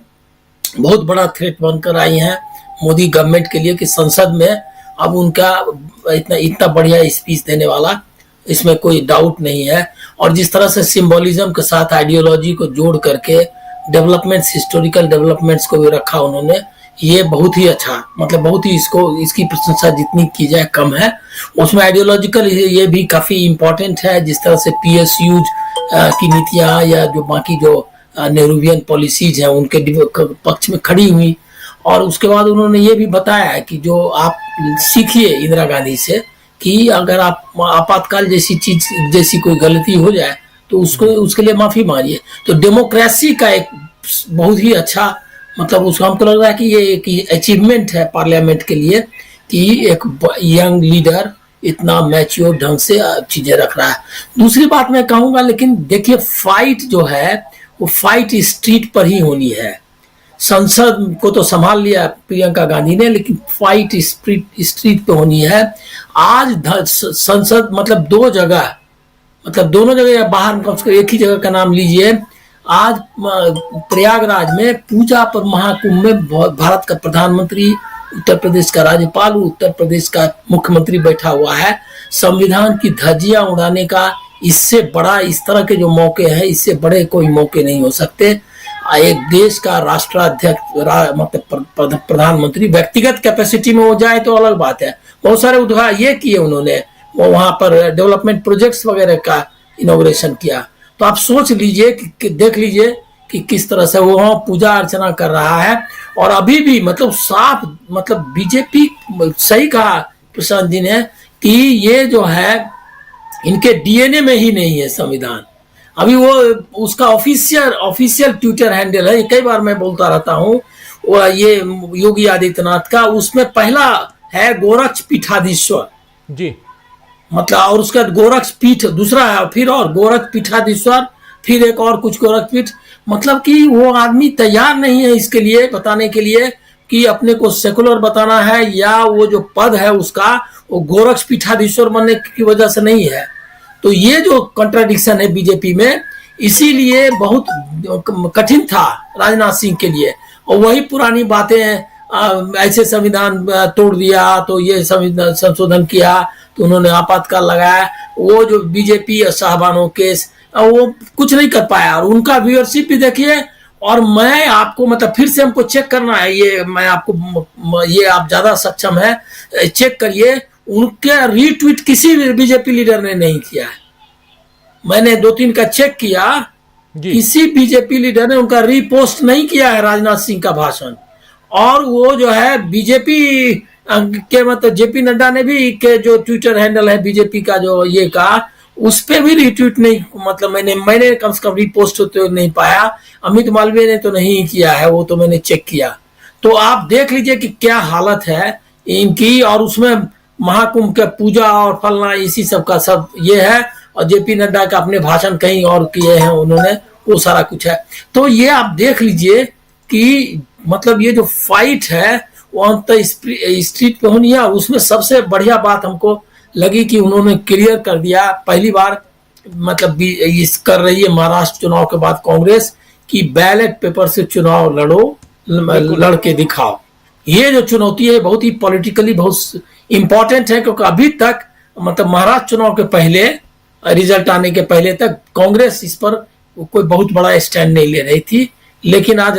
बहुत बड़ा थ्रेट बनकर आई है मोदी गवर्नमेंट के लिए कि संसद में अब उनका इतना बढ़िया स्पीच देने वाला, इसमें कोई डाउट नहीं है। और जिस तरह से सिंबोलिज्म के साथ आइडियोलॉजी को जोड़ करके डेवलपमेंट्स, हिस्टोरिकल डेवलपमेंट्स को भी रखा उन्होंने, ये बहुत ही अच्छा, मतलब बहुत ही इसकी प्रशंसा जितनी की जाए कम है। उसमें आइडियोलॉजिकल ये भी काफी इम्पोर्टेंट है, जिस तरह से PSUs की नीतियां या जो बाकी जो नेहरूवियन पॉलिसीज हैं उनके पक्ष में खड़ी हुई। और उसके बाद उन्होंने ये भी बताया है कि जो आप सीखिए इंदिरा गांधी से कि अगर आप आपातकाल जैसी कोई गलती हो जाए तो उसके लिए माफी मांगिए। तो डेमोक्रेसी का एक बहुत ही अच्छा मतलब उसको हमको लग रहा है कि ये एक अचीवमेंट है पार्लियामेंट के लिए कि एक यंग लीडर इतना मैच्योर ढंग से चीजें रख रहा है। दूसरी बात मैं कहूंगा, लेकिन देखिए फाइट जो है वो फाइट स्ट्रीट पर ही होनी है। संसद को तो संभाल लिया प्रियंका गांधी ने, लेकिन फाइट स्ट्रीट पे होनी है। आज संसद मतलब दोनों जगह या बाहर एक ही जगह का नाम लीजिए। आज प्रयागराज में पूजा पर महाकुंभ में भारत का प्रधानमंत्री, उत्तर प्रदेश का राज्यपाल, उत्तर प्रदेश का मुख्यमंत्री बैठा हुआ है। संविधान की धज्जियां उड़ाने का इससे बड़ा, इस तरह के जो मौके हैं इससे बड़े कोई मौके नहीं हो सकते। एक देश का राष्ट्राध्यक्ष मतलब प्रधानमंत्री व्यक्तिगत कैपेसिटी में हो जाए तो अलग बात है। बहुत सारे उद्घाटन ये किए उन्होंने, वो वहां पर डेवलपमेंट प्रोजेक्ट्स वगैरह का इनॉग्रेशन किया। तो आप सोच लीजिए कि देख लीजिए कि किस तरह से वो वहां पूजा अर्चना कर रहा है। और अभी भी मतलब साफ मतलब बीजेपी सही कहा प्रशांत जी ने कि ये जो है इनके DNA में ही नहीं है संविधान। अभी वो उसका ऑफिशियल ट्विटर हैंडल है, कई बार मैं बोलता रहता हूँ, वो ये योगी आदित्यनाथ का, उसमें पहला है गोरक्ष पीठाधीश्वर जी, मतलब, और उसका गोरक्ष पीठ दूसरा है, फिर और गोरक्ष पीठाधीश्वर, फिर एक और कुछ गोरक्ष पीठ। मतलब कि वो आदमी तैयार नहीं है इसके लिए बताने के लिए कि अपने को सेकुलर बताना है, या वो जो पद है उसका वो गोरक्ष पीठाधीश्वर बनने की वजह से नहीं है। तो ये जो कॉन्ट्राडिक्शन है बीजेपी में, इसीलिए बहुत कठिन था राजनाथ सिंह के लिए। और वही पुरानी बातें, ऐसे संविधान तोड़ दिया तो ये संविधान संशोधन किया तो उन्होंने आपातकाल लगाया, वो जो बीजेपी साहबानों के वो कुछ नहीं कर पाया। और उनका व्यूअरशिप भी देखिए। और मैं आपको मतलब फिर से हमको चेक करना है, ये मैं आपको, ये आप ज्यादा सक्षम है, चेक करिए, उनके रीट्वीट किसी भी बीजेपी लीडर ने नहीं किया है। मैंने 2-3 का चेक किया, किसी बीजेपी लीडर ने उनका रीपोस्ट नहीं किया है राजनाथ सिंह का भाषण। और वो जो है बीजेपी के मतलब जेपी नड्डा ने भी के जो ट्विटर हैंडल है बीजेपी का जो ये का, उस पे भी रिट्वीट नहीं, मतलब मैंने कम से कम रीपोस्ट होते हुए नहीं पाया। अमित मालवीय ने तो नहीं किया है, वो तो मैंने चेक किया। तो आप देख लीजिए कि क्या हालत है इनकी। और उसमें महाकुंभ के पूजा और फलना इसी सब का सब ये है। और जेपी नड्डा का अपने भाषण कहीं और किए हैं उन्होंने, वो सारा कुछ है। तो ये आप देख लीजिए कि मतलब ये जो फाइट है वो अंत स्ट्रीट पे होनी है। उसमें सबसे बढ़िया बात हमको लगी कि उन्होंने क्लियर कर दिया, पहली बार मतलब इस कर रही है महाराष्ट्र चुनाव के बाद कांग्रेस की बैलेट पेपर से चुनाव लड़ो, लड़ के दिखाओ। ये जो चुनौती है बहुत ही पॉलिटिकली बहुत इंपॉर्टेंट है, क्योंकि अभी तक मतलब महाराष्ट्र चुनाव के पहले रिजल्ट आने के पहले तक कांग्रेस इस पर कोई बहुत बड़ा स्टैंड नहीं ले रही थी। लेकिन आज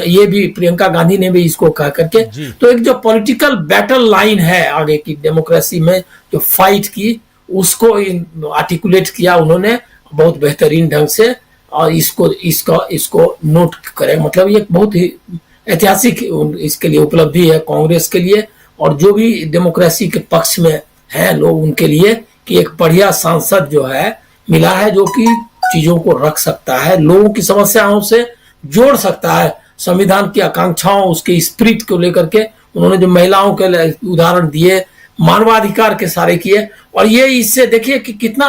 ये भी प्रियंका गांधी ने भी इसको कहा करके, तो एक जो पॉलिटिकल बैटल लाइन है आगे की डेमोक्रेसी में जो फाइट की, उसको आर्टिकुलेट किया उन्होंने बहुत बेहतरीन ढंग से। और इसको नोट करें, मतलब ये बहुत ही ऐतिहासिक इसके लिए उपलब्धि है कांग्रेस के लिए और जो भी डेमोक्रेसी के पक्ष में है लोग उनके लिए, कि एक बढ़िया सांसद जो है मिला है जो कि चीजों को रख सकता है, लोगों की समस्याओं से जोड़ सकता है, संविधान की आकांक्षाओं उसके स्पिरिट को लेकर के उन्होंने जो महिलाओं के उदाहरण दिए, मानवाधिकार के सारे किए। और ये इससे देखिए कि कितना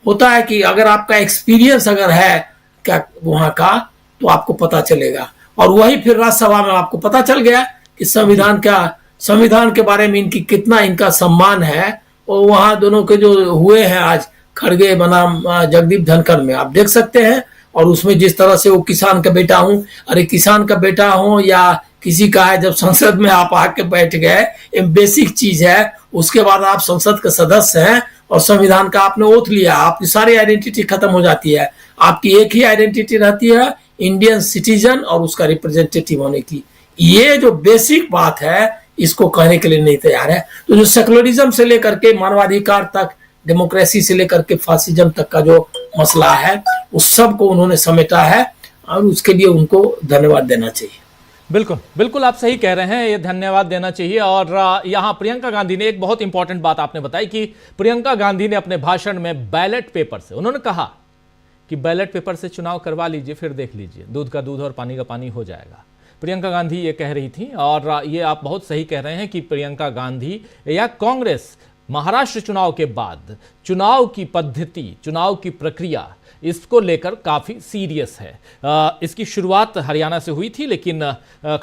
होता है कि अगर आपका एक्सपीरियंस अगर है क्या वहां का, तो आपको पता चलेगा। और वही फिर राज्यसभा में आपको पता चल गया कि संविधान के बारे में इनकी कितना इनका सम्मान है। और वहां दोनों के जो हुए हैं आज खड़गे बनाम जगदीप धनखड़ में आप देख सकते हैं। और उसमें जिस तरह से वो किसान का बेटा हूं, अरे किसान का बेटा हो या किसी का है, जब संसद में आप आके बैठ गए, एक बेसिक चीज है। उसके बाद आप संसद के सदस्य हैं और संविधान का आपने ओथ लिया, आपकी सारी आइडेंटिटी खत्म हो जाती है। आपकी एक ही आइडेंटिटी रहती है, इंडियन सिटीजन और उसका रिप्रेजेंटेटिव होने की। ये जो बेसिक बात है इसको कहने के लिए नहीं तैयार है। तो जो सेकुलरिज्म से लेकर के मानवाधिकार तक, डेमोक्रेसी से लेकर के फासिज्म तक का जो मसला है उस सब को उन्होंने समेटा है और उसके लिए उनको धन्यवाद देना चाहिए। बिल्कुल बिल्कुल आप सही कह रहे हैं, ये धन्यवाद देना चाहिए। और यहाँ प्रियंका गांधी ने एक बहुत इंपॉर्टेंट बात आपने बताई कि प्रियंका गांधी ने अपने भाषण में बैलेट पेपर से, उन्होंने कहा कि बैलेट पेपर से चुनाव करवा लीजिए, फिर देख लीजिए, दूध का दूध और पानी का पानी हो जाएगा। प्रियंका गांधी ये कह रही थी। और ये आप बहुत सही कह रहे हैं कि प्रियंका गांधी या कांग्रेस महाराष्ट्र चुनाव के बाद चुनाव की पद्धति, चुनाव की प्रक्रिया, इसको लेकर काफ़ी सीरियस है। इसकी शुरुआत हरियाणा से हुई थी, लेकिन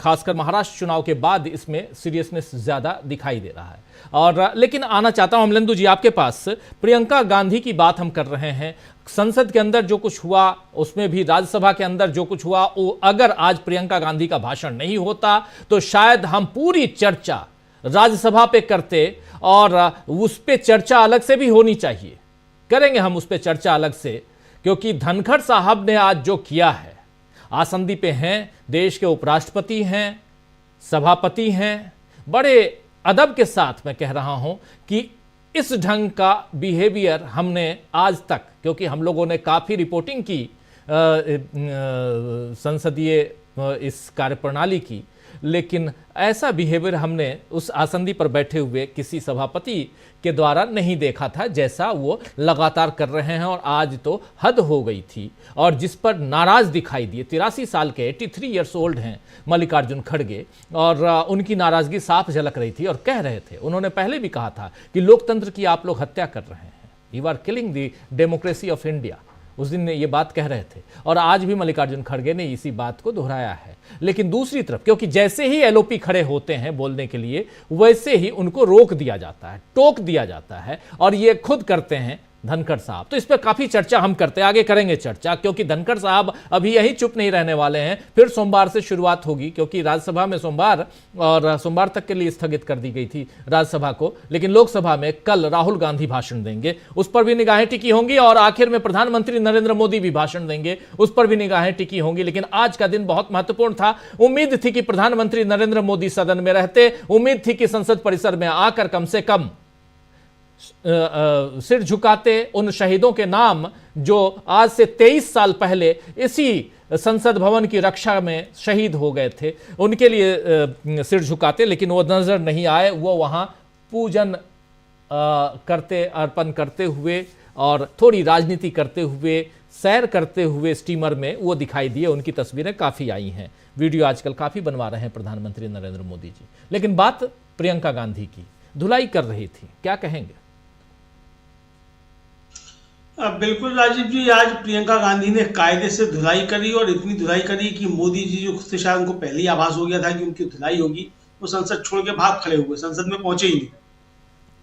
खासकर महाराष्ट्र चुनाव के बाद इसमें सीरियसनेस ज़्यादा दिखाई दे रहा है। और लेकिन आना चाहता हूं अमलेंदु जी आपके पास। प्रियंका गांधी की बात हम कर रहे हैं, संसद के अंदर जो कुछ हुआ, उसमें भी राज्यसभा के अंदर जो कुछ हुआ, वो अगर आज प्रियंका गांधी का भाषण नहीं होता तो शायद हम पूरी चर्चा राज्यसभा पे करते और उस पे चर्चा अलग से भी होनी चाहिए। करेंगे हम उस पे चर्चा अलग से, क्योंकि धनखड़ साहब ने आज जो किया है, आसंदी पे हैं, देश के उपराष्ट्रपति हैं, सभापति हैं, बड़े अदब के साथ मैं कह रहा हूं कि इस ढंग का बिहेवियर हमने आज तक, क्योंकि हम लोगों ने काफ़ी रिपोर्टिंग की संसदीय इस कार्यप्रणाली की, लेकिन ऐसा बिहेवियर हमने उस आसंदी पर बैठे हुए किसी सभापति के द्वारा नहीं देखा था, जैसा वो लगातार कर रहे हैं। और आज तो हद हो गई थी, और जिस पर नाराज दिखाई दिए 83 साल के 83 ईयर्स ओल्ड हैं मल्लिकार्जुन खड़गे, और उनकी नाराजगी साफ झलक रही थी। और कह रहे थे, उन्होंने पहले भी कहा था कि लोकतंत्र की आप लोग हत्या कर रहे हैं, you are killing the democracy of India. उस दिन ये बात कह रहे थे, और आज भी मल्लिकार्जुन खड़गे ने इसी बात को दोहराया है। लेकिन दूसरी तरफ, क्योंकि जैसे ही एलओपी खड़े होते हैं बोलने के लिए, वैसे ही उनको रोक दिया जाता है, टोक दिया जाता है, और ये खुद करते हैं धनखड़ साहब। तो इस पर काफी चर्चा हम करते हैं, आगे करेंगे चर्चा, क्योंकि धनखड़ साहब अभी यही चुप नहीं रहने वाले हैं। फिर सोमवार से शुरुआत होगी, क्योंकि राज्यसभा में सोमवार तक के लिए स्थगित कर दी गई थी राज्यसभा को, लेकिन लोकसभा में कल राहुल गांधी भाषण देंगे, उस पर भी निगाहें टिकी होंगी, और आखिर में प्रधानमंत्री नरेंद्र मोदी भी भाषण देंगे, उस पर भी निगाहें टिकी होंगी। लेकिन आज का दिन बहुत महत्वपूर्ण था। उम्मीद थी कि प्रधानमंत्री नरेंद्र मोदी सदन में रहते, उम्मीद थी कि संसद परिसर में आकर कम से कम सिर झुकाते उन शहीदों के नाम जो आज से 23 साल पहले इसी संसद भवन की रक्षा में शहीद हो गए थे, उनके लिए सिर झुकाते। लेकिन वो नजर नहीं आए। वो वहां पूजन करते, अर्पण करते हुए और थोड़ी राजनीति करते हुए, सैर करते हुए स्टीमर में वो दिखाई दिए। उनकी तस्वीरें काफ़ी आई हैं, वीडियो आजकल काफ़ी बनवा रहे हैं प्रधानमंत्री नरेंद्र मोदी जी। लेकिन बात प्रियंका गांधी की, धुलाई कर रही थी, क्या कहेंगे? बिल्कुल राजीव जी, आज प्रियंका गांधी ने कायदे से धुलाई करी, और इतनी धुलाई करी कि मोदी जी जो खुद से शायद उनको पहले ही आभास हो गया था कि उनकी धुलाई होगी, वो संसद छोड़ के भाग खड़े हुए, संसद में पहुंचे ही नहीं।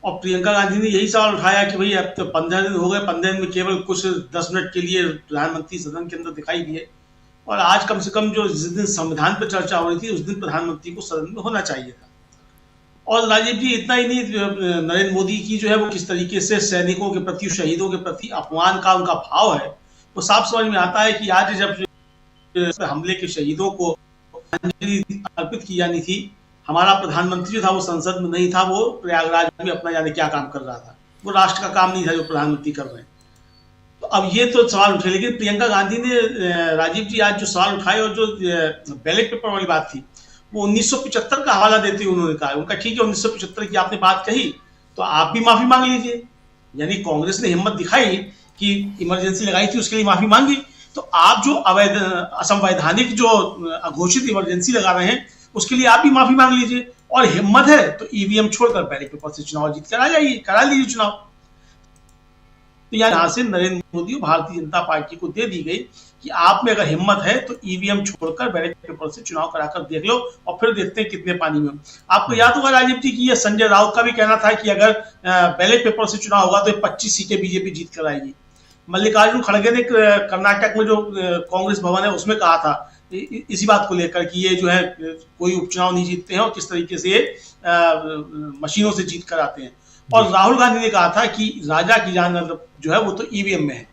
और प्रियंका गांधी ने यही सवाल उठाया कि भाई अब तो 15 दिन हो गए, 15 दिन में केवल कुछ 10 मिनट के लिए प्रधानमंत्री सदन के अंदर दिखाई दिए, और आज कम से कम जो जिस दिन संविधान पर चर्चा हो रही थी उस दिन प्रधानमंत्री को सदन में होना चाहिए था। और राजीव जी, इतना ही नहीं, नरेंद्र मोदी की जो है वो किस तरीके से सैनिकों के प्रति, शहीदों के प्रति अपमान का उनका भाव है, वो साफ समझ में आता है कि आज जब हमले के शहीदों को अंजलि अर्पित की जानी थी, हमारा प्रधानमंत्री जो था वो संसद में नहीं था, वो प्रयागराज में अपना जाने क्या काम कर रहा था। वो राष्ट्र का काम नहीं था जो प्रधानमंत्री कर रहे हैं। तो अब ये तो सवाल उठे, लेकिन प्रियंका गांधी ने राजीव जी आज जो सवाल उठाए, और जो बैलेट पेपर वाली बात थी, वो 1975 का हवाला देते हुए उन्होंने कहा, उनका ठीक है 1975 की आपने बात कही तो आप भी माफी मांग लीजिए। यानी कांग्रेस ने हिम्मत दिखाई कि इमरजेंसी लगाई थी उसके लिए माफी मांगी, तो आप जो अवैध, असंवैधानिक जो अघोषित इमरजेंसी लगा रहे हैं उसके लिए आप भी माफी मांग लीजिए, और हिम्मत है तो ईवीएम छोड़कर बैलेट पेपर से चुनाव जीत कर आ जाइए, करा लीजिए चुनाव। तो यहाँ से नरेंद्र मोदी और भारतीय जनता पार्टी को दे दी गई कि आप में अगर हिम्मत है तो ईवीएम छोड़कर बैलेट पेपर से चुनाव कराकर देख लो, और फिर देखते हैं कितने पानी में। आपको याद होगा राजीव जी कि ये संजय राउत का भी कहना था कि अगर बैलेट पेपर से चुनाव होगा तो 25 सीटें बीजेपी जीत कर आएगी। मल्लिकार्जुन खड़गे ने कर्नाटक में जो कांग्रेस भवन है उसमें कहा था इसी बात को लेकर कि ये जो है कोई उपचुनाव नहीं जीतते हैं और किस तरीके से मशीनों से जीत कर आते हैं। और राहुल गांधी ने कहा था कि राजा की जान जो है वो तो ईवीएम में है।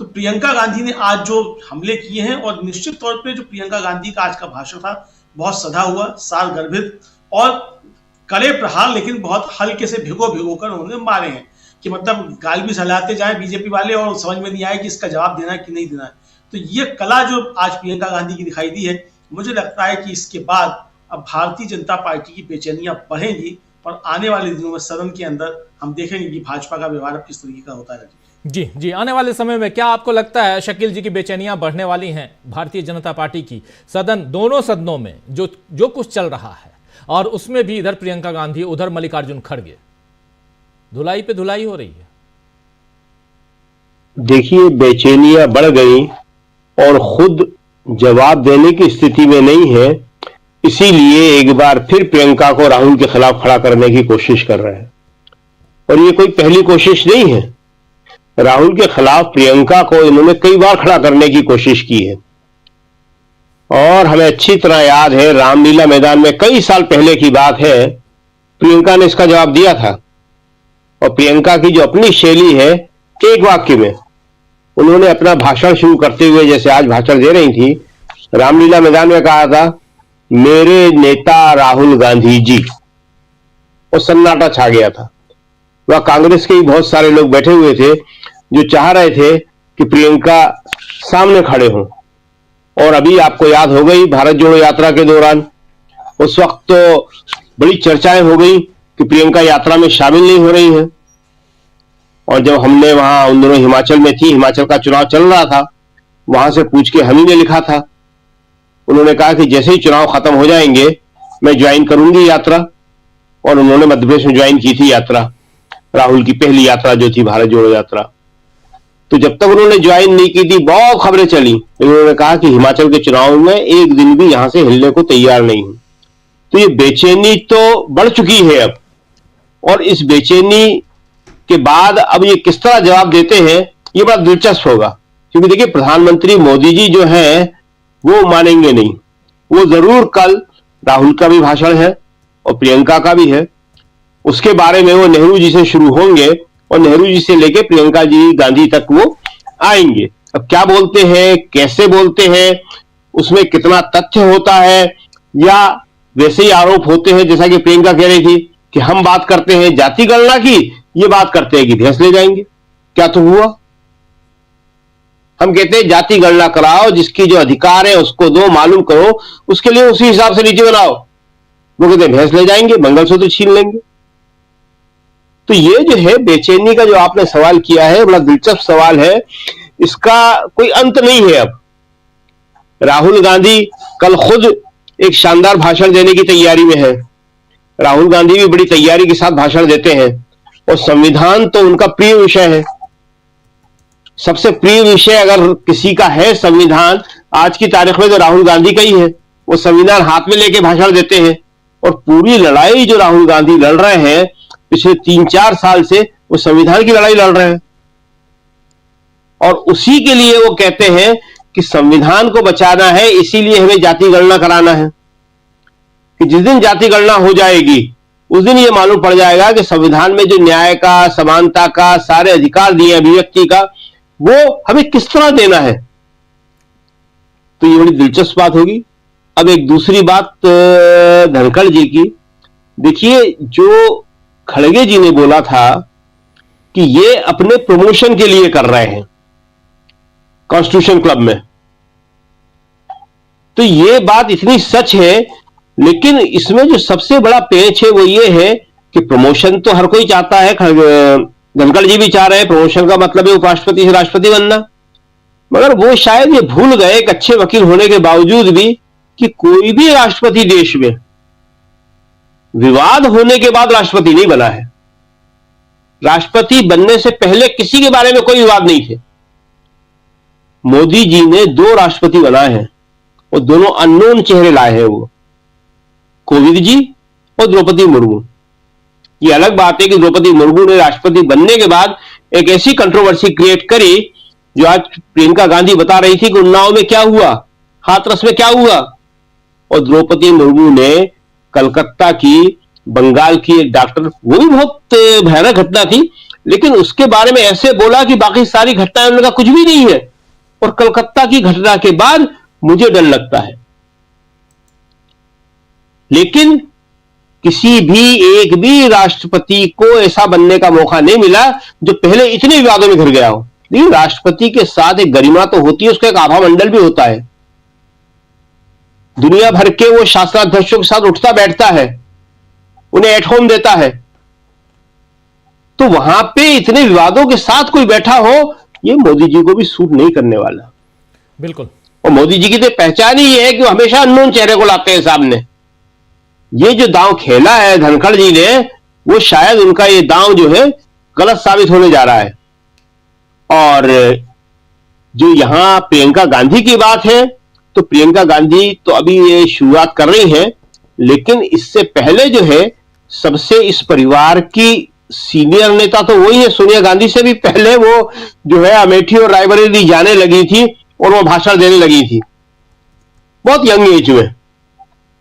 तो प्रियंका गांधी ने आज जो हमले किए हैं, और निश्चित तौर पे जो प्रियंका गांधी का आज का भाषण था बहुत सधा हुआ, सार गर्भित और कड़े प्रहार, लेकिन बहुत हल्के से भिगो कर उन्होंने मारे हैं कि मतलब गाल भी सहलाते जाए बीजेपी वाले और समझ में नहीं आए कि इसका जवाब देना है कि नहीं देना है। तो ये कला जो आज प्रियंका गांधी की दिखाई दी है, मुझे लगता है कि इसके बाद अब भारतीय जनता पार्टी की बेचैनियां बढ़ेंगी, और आने वाले दिनों में सदन के अंदर हम देखेंगे कि भाजपा का व्यवहार किस तरीके का होता है। जी, आने वाले समय में क्या आपको लगता है शकील जी की बेचैनियां बढ़ने वाली हैं भारतीय जनता पार्टी की? सदन, दोनों सदनों में जो कुछ चल रहा है, और उसमें भी इधर प्रियंका गांधी, उधर मल्लिकार्जुन खड़गे, धुलाई पे धुलाई हो रही है। देखिए, बेचैनियां बढ़ गई और खुद जवाब देने की स्थिति में नहीं है, इसीलिए एक बार फिर प्रियंका को राहुल के खिलाफ खड़ा करने की कोशिश कर रहे हैं। और ये कोई पहली कोशिश नहीं है, राहुल के खिलाफ प्रियंका को इन्होंने कई बार खड़ा करने की कोशिश की है। और हमें अच्छी तरह याद है, रामलीला मैदान में कई साल पहले की बात है, प्रियंका ने इसका जवाब दिया था। और प्रियंका की जो अपनी शैली है, एक वाक्य में उन्होंने अपना भाषण शुरू करते हुए, जैसे आज भाषण दे रही थी, रामलीला मैदान में कहा था, मेरे नेता राहुल गांधी जी, और सन्नाटा छा गया था। वह कांग्रेस के ही बहुत सारे लोग बैठे हुए थे जो चाह रहे थे कि प्रियंका सामने खड़े हों। और अभी आपको याद हो गई, भारत जोड़ो यात्रा के दौरान उस वक्त तो बड़ी चर्चाएं हो गई कि प्रियंका यात्रा में शामिल नहीं हो रही हैं। और जब हमने वहां उन दोनों हिमाचल में थी, हिमाचल का चुनाव चल रहा था, वहां से पूछ के हम ही ने लिखा था। उन्होंने कहा कि जैसे ही चुनाव खत्म हो जाएंगे मैं ज्वाइन करूंगी यात्रा, और उन्होंने मध्य प्रदेश में ज्वाइन की थी यात्रा, राहुल की पहली यात्रा जो थी भारत जोड़ो यात्रा। तो जब तक उन्होंने ज्वाइन नहीं की थी बहुत खबरें चली, उन्होंने कहा कि हिमाचल के चुनाव में एक दिन भी यहां से हिलने को तैयार नहीं हूं। तो ये बेचैनी तो बढ़ चुकी है अब, और इस बेचैनी के बाद अब ये किस तरह जवाब देते हैं ये बड़ा दिलचस्प होगा। क्योंकि देखिए प्रधानमंत्री मोदी जी जो हैं वो मानेंगे नहीं। वो जरूर कल राहुल का भी भाषण है और प्रियंका का भी है, उसके बारे में वो नेहरू जी से शुरू होंगे और नेहरू जी से लेके प्रियंका जी गांधी तक वो आएंगे। अब क्या बोलते हैं, कैसे बोलते हैं, उसमें कितना तथ्य होता है, या वैसे ही आरोप होते हैं जैसा कि प्रियंका कह रही थी कि हम बात करते हैं जाति गणना की, ये बात करते हैं कि भैंस ले जाएंगे। क्या तो हुआ, हम कहते हैं जाति गणना कराओ, जिसकी जो अधिकार है उसको दो, मालूम करो, उसके लिए उसी हिसाब से नीति बनाओ। वो कहते हैं भैंस ले जाएंगे, मंगलसूत्र छीन लेंगे। तो ये जो है बेचैनी का जो आपने सवाल किया है बड़ा दिलचस्प सवाल है, इसका कोई अंत नहीं है। अब राहुल गांधी कल खुद एक शानदार भाषण देने की तैयारी में है। राहुल गांधी भी बड़ी तैयारी के साथ भाषण देते हैं, और संविधान तो उनका प्रिय विषय है। सबसे प्रिय विषय अगर किसी का है संविधान आज की तारीख में तो राहुल गांधी का ही है। वो संविधान हाथ में लेके भाषण देते हैं, और पूरी लड़ाई जो राहुल गांधी लड़ रहे हैं पिछले 3-4 साल से, वो संविधान की लड़ाई लड़ रहे हैं। और उसी के लिए वो कहते हैं कि संविधान को बचाना है, इसीलिए हमें जाति गणना कराना है। कि जिस दिन जाति गणना हो जाएगी उस दिन ये मालूम पड़ जाएगा कि संविधान में जो न्याय का, समानता का, सारे अधिकार दिए अभिव्यक्ति का, वो हमें किस तरह देना है। तो ये बड़ी दिलचस्प बात होगी। अब एक दूसरी बात धनखड़ जी की, देखिए जो खड़गे जी ने बोला था कि ये अपने प्रमोशन के लिए कर रहे हैं कॉन्स्टिट्यूशन क्लब में, तो ये बात इतनी सच है, लेकिन इसमें जो सबसे बड़ा पेच है वो ये है कि प्रमोशन तो हर कोई चाहता है, धनखड़ जी भी चाह रहे हैं, प्रमोशन का मतलब है उपराष्ट्रपति से राष्ट्रपति बनना। मगर वो शायद ये भूल गए एक अच्छे वकील होने के बावजूद भी कि कोई भी राष्ट्रपति देश में विवाद होने के बाद राष्ट्रपति नहीं बना है। राष्ट्रपति बनने से पहले किसी के बारे में कोई विवाद नहीं थे। मोदी जी ने 2 राष्ट्रपति बनाए हैं, और दोनों अननोन चेहरे लाए हैं, वो कोविंद जी और द्रौपदी मुर्मू। ये अलग बात है कि द्रौपदी मुर्मू ने राष्ट्रपति बनने के बाद एक ऐसी कंट्रोवर्सी क्रिएट करी, जो आज प्रियंका गांधी बता रही थी कि उन्नाव में क्या हुआ, हाथरस में क्या हुआ। और द्रौपदी मुर्मू ने कलकत्ता की, बंगाल की एक डॉक्टर, वो भी बहुत भयानक घटना थी, लेकिन उसके बारे में ऐसे बोला कि बाकी सारी घटनाएं उनका कुछ भी नहीं है। और कलकत्ता की घटना के बाद मुझे डर लगता है। लेकिन किसी भी एक भी राष्ट्रपति को ऐसा बनने का मौका नहीं मिला जो पहले इतने विवादों में घिर गया हो। लेकिन राष्ट्रपति के साथ एक गरिमा तो होती है, उसका एक आभा मंडल भी होता है। दुनिया भर के वो शासनाध्यक्षों के साथ उठता बैठता है, उन्हें एट होम देता है। तो वहां पे इतने विवादों के साथ कोई बैठा हो, ये मोदी जी को भी सूट नहीं करने वाला। बिल्कुल। और मोदी जी की तो पहचान ही है कि वो हमेशा अननोन चेहरे को लाते हैं सामने। ये जो दांव खेला है धनखड़ जी ने, वो शायद उनका ये दांव जो है गलत साबित होने जा रहा है। और जो यहां प्रियंका गांधी की बात है, तो प्रियंका गांधी तो अभी ये शुरुआत कर रही है, लेकिन इससे पहले जो है सबसे इस परिवार की सीनियर नेता तो वही है। सोनिया गांधी से भी पहले वो जो है अमेठी और रायबरेली जाने लगी थी और वो भाषण देने लगी थी, बहुत यंग एज में।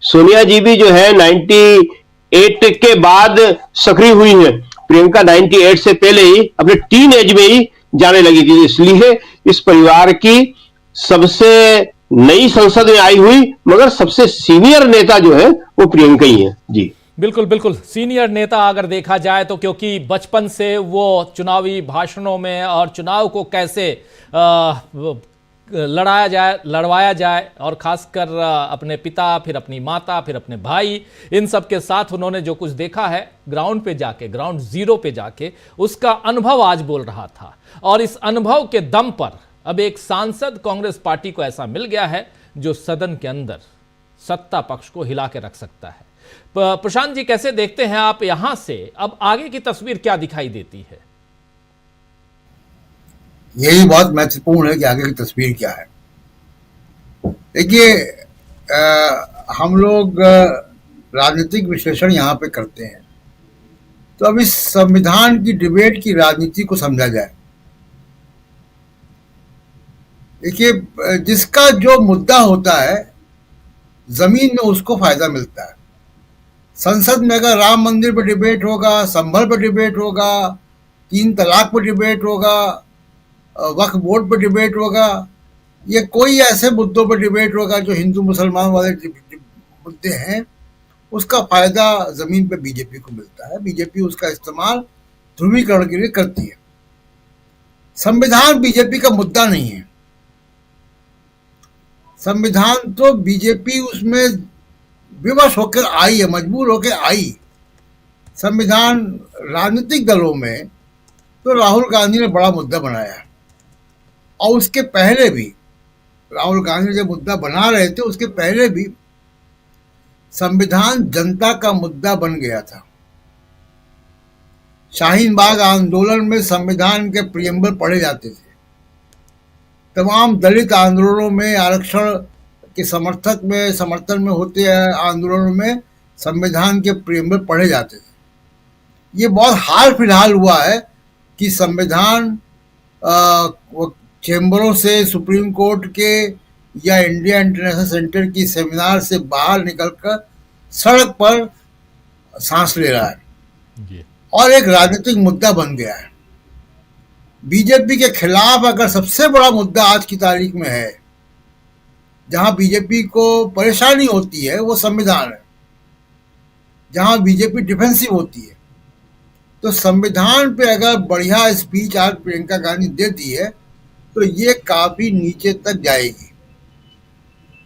सोनिया जी भी जो है 98 के बाद सक्रिय हुई है। प्रियंका 98 से पहले ही अपने टीन एज में ही जाने लगी थी। इसलिए इस परिवार की सबसे नई संसद में आई हुई मगर सबसे सीनियर नेता जो है वो प्रियंका ही है। जी बिल्कुल बिल्कुल, सीनियर नेता अगर देखा जाए तो, क्योंकि बचपन से वो चुनावी भाषणों में और चुनाव को कैसे लड़वाया जाए और खासकर अपने पिता, फिर अपनी माता, फिर अपने भाई, इन सब के साथ उन्होंने जो कुछ देखा है ग्राउंड पे जाके, ग्राउंड जीरो पे जाके, उसका अनुभव आज बोल रहा था। और इस अनुभव के दम पर अब एक सांसद कांग्रेस पार्टी को ऐसा मिल गया है जो सदन के अंदर सत्ता पक्ष को हिला के रख सकता है। प्रशांत जी, कैसे देखते हैं आप यहां से अब आगे की तस्वीर क्या दिखाई देती है? यही बहुत महत्वपूर्ण है कि आगे की तस्वीर क्या है। देखिए, हम लोग राजनीतिक विश्लेषण यहाँ पे करते हैं, तो अब इस संविधान की डिबेट की राजनीति को समझा जाए। देखिए, जिसका जो मुद्दा होता है जमीन में उसको फायदा मिलता है। संसद में अगर राम मंदिर पर डिबेट होगा, संभल पर डिबेट होगा, 3 तलाक पर डिबेट होगा, वक्फ बोर्ड पर डिबेट होगा, ये कोई ऐसे मुद्दों पर डिबेट होगा जो हिंदू मुसलमान वाले मुद्दे हैं, उसका फायदा जमीन पे बीजेपी को मिलता है। बीजेपी उसका इस्तेमाल ध्रुवीकरण के लिए करती है। संविधान बीजेपी का मुद्दा नहीं है। संविधान तो बीजेपी उसमें विवश होकर आई है, मजबूर होकर आई। संविधान राजनीतिक दलों में तो राहुल गांधी ने बड़ा मुद्दा बनाया, और उसके पहले भी राहुल गांधी जब मुद्दा बना रहे थे, उसके पहले भी संविधान जनता का मुद्दा बन गया था। शाहीन बाग आंदोलन में संविधान के प्रियम्बल पढ़े जाते थे। तमाम दलित आंदोलनों में, आरक्षण के समर्थन में होते आंदोलनों में संविधान के प्रियम्बल पढ़े जाते थे। ये बहुत हाल फिलहाल हुआ है कि संविधान चैम्बरों से, सुप्रीम कोर्ट के या इंडिया इंटरनेशनल सेंटर की सेमिनार से बाहर निकलकर सड़क पर सांस ले रहा है और एक राजनीतिक मुद्दा बन गया है। बीजेपी के खिलाफ अगर सबसे बड़ा मुद्दा आज की तारीख में है, जहां बीजेपी को परेशानी होती है, वो संविधान है। जहां बीजेपी डिफेंसिव होती है, तो संविधान पे अगर बढ़िया स्पीच आज प्रियंका गांधी देती है तो ये काफी नीचे तक जाएगी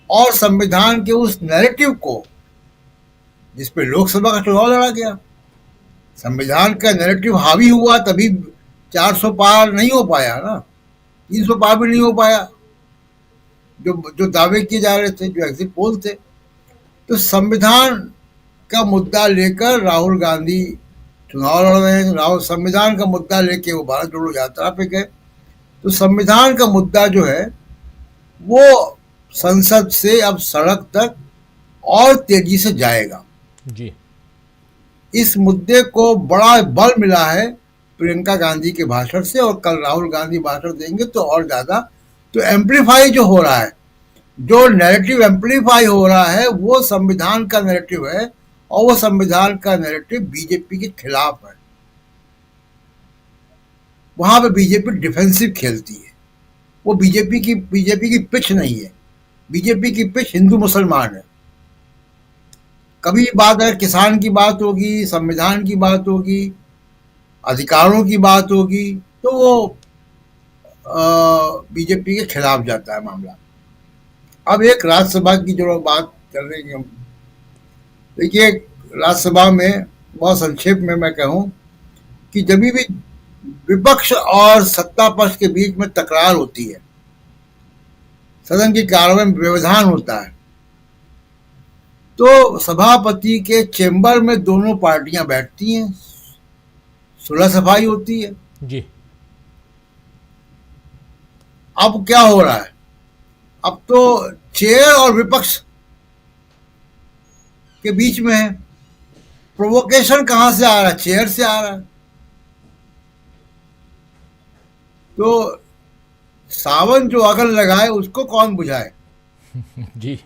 और संविधान के उस नैरेटिव को, जिसपे लोकसभा का चुनाव लड़ा गया, संविधान का नैरेटिव हावी हुआ, तभी 400 पार नहीं हो पाया ना, 300 पार भी नहीं हो पाया, जो दावे किए जा रहे थे, जो एग्जिट पोल थे। तो संविधान का मुद्दा लेकर राहुल गांधी चुनाव लड़ रहे हैं। संविधान का मुद्दा लेके वो भारत जोड़ो यात्रा पे गए। तो संविधान का मुद्दा जो है वो संसद से अब सड़क तक और तेजी से जाएगा जी। इस मुद्दे को बड़ा बल मिला है प्रियंका गांधी के भाषण से, और कल राहुल गांधी भाषण देंगे तो और ज्यादा। तो एम्पलीफाई जो हो रहा है, जो नैरेटिव एम्पलीफाई हो रहा है, वो संविधान का नैरेटिव है, और वो संविधान का नैरेटिव बीजेपी के खिलाफ है। वहां पे बीजेपी डिफेंसिव खेलती है। वो बीजेपी की पिच नहीं है। बीजेपी की पिच हिंदू मुसलमान है। कभी बात है, किसान की बात होगी, संविधान की बात होगी, अधिकारों की बात होगी, तो वो बीजेपी के खिलाफ जाता है मामला। अब एक राज्यसभा की जो बात कर रहे हैं हम, देखिए राज्यसभा में बहुत संक्षेप में मैं कहूं कि जब भी विपक्ष और सत्ता पक्ष के बीच में तकरार होती है, सदन की कार्रवाई में व्यवधान होता है, तो सभापति के चेंबर में दोनों पार्टियां बैठती हैं, सुलह सफाई होती है जी। अब क्या हो रहा है? अब तो चेयर और विपक्ष के बीच में है। प्रोवोकेशन कहां से आ रहा है? चेयर से आ रहा है। तो सावन जो अगन लगाए उसको कौन बुझाए? जी,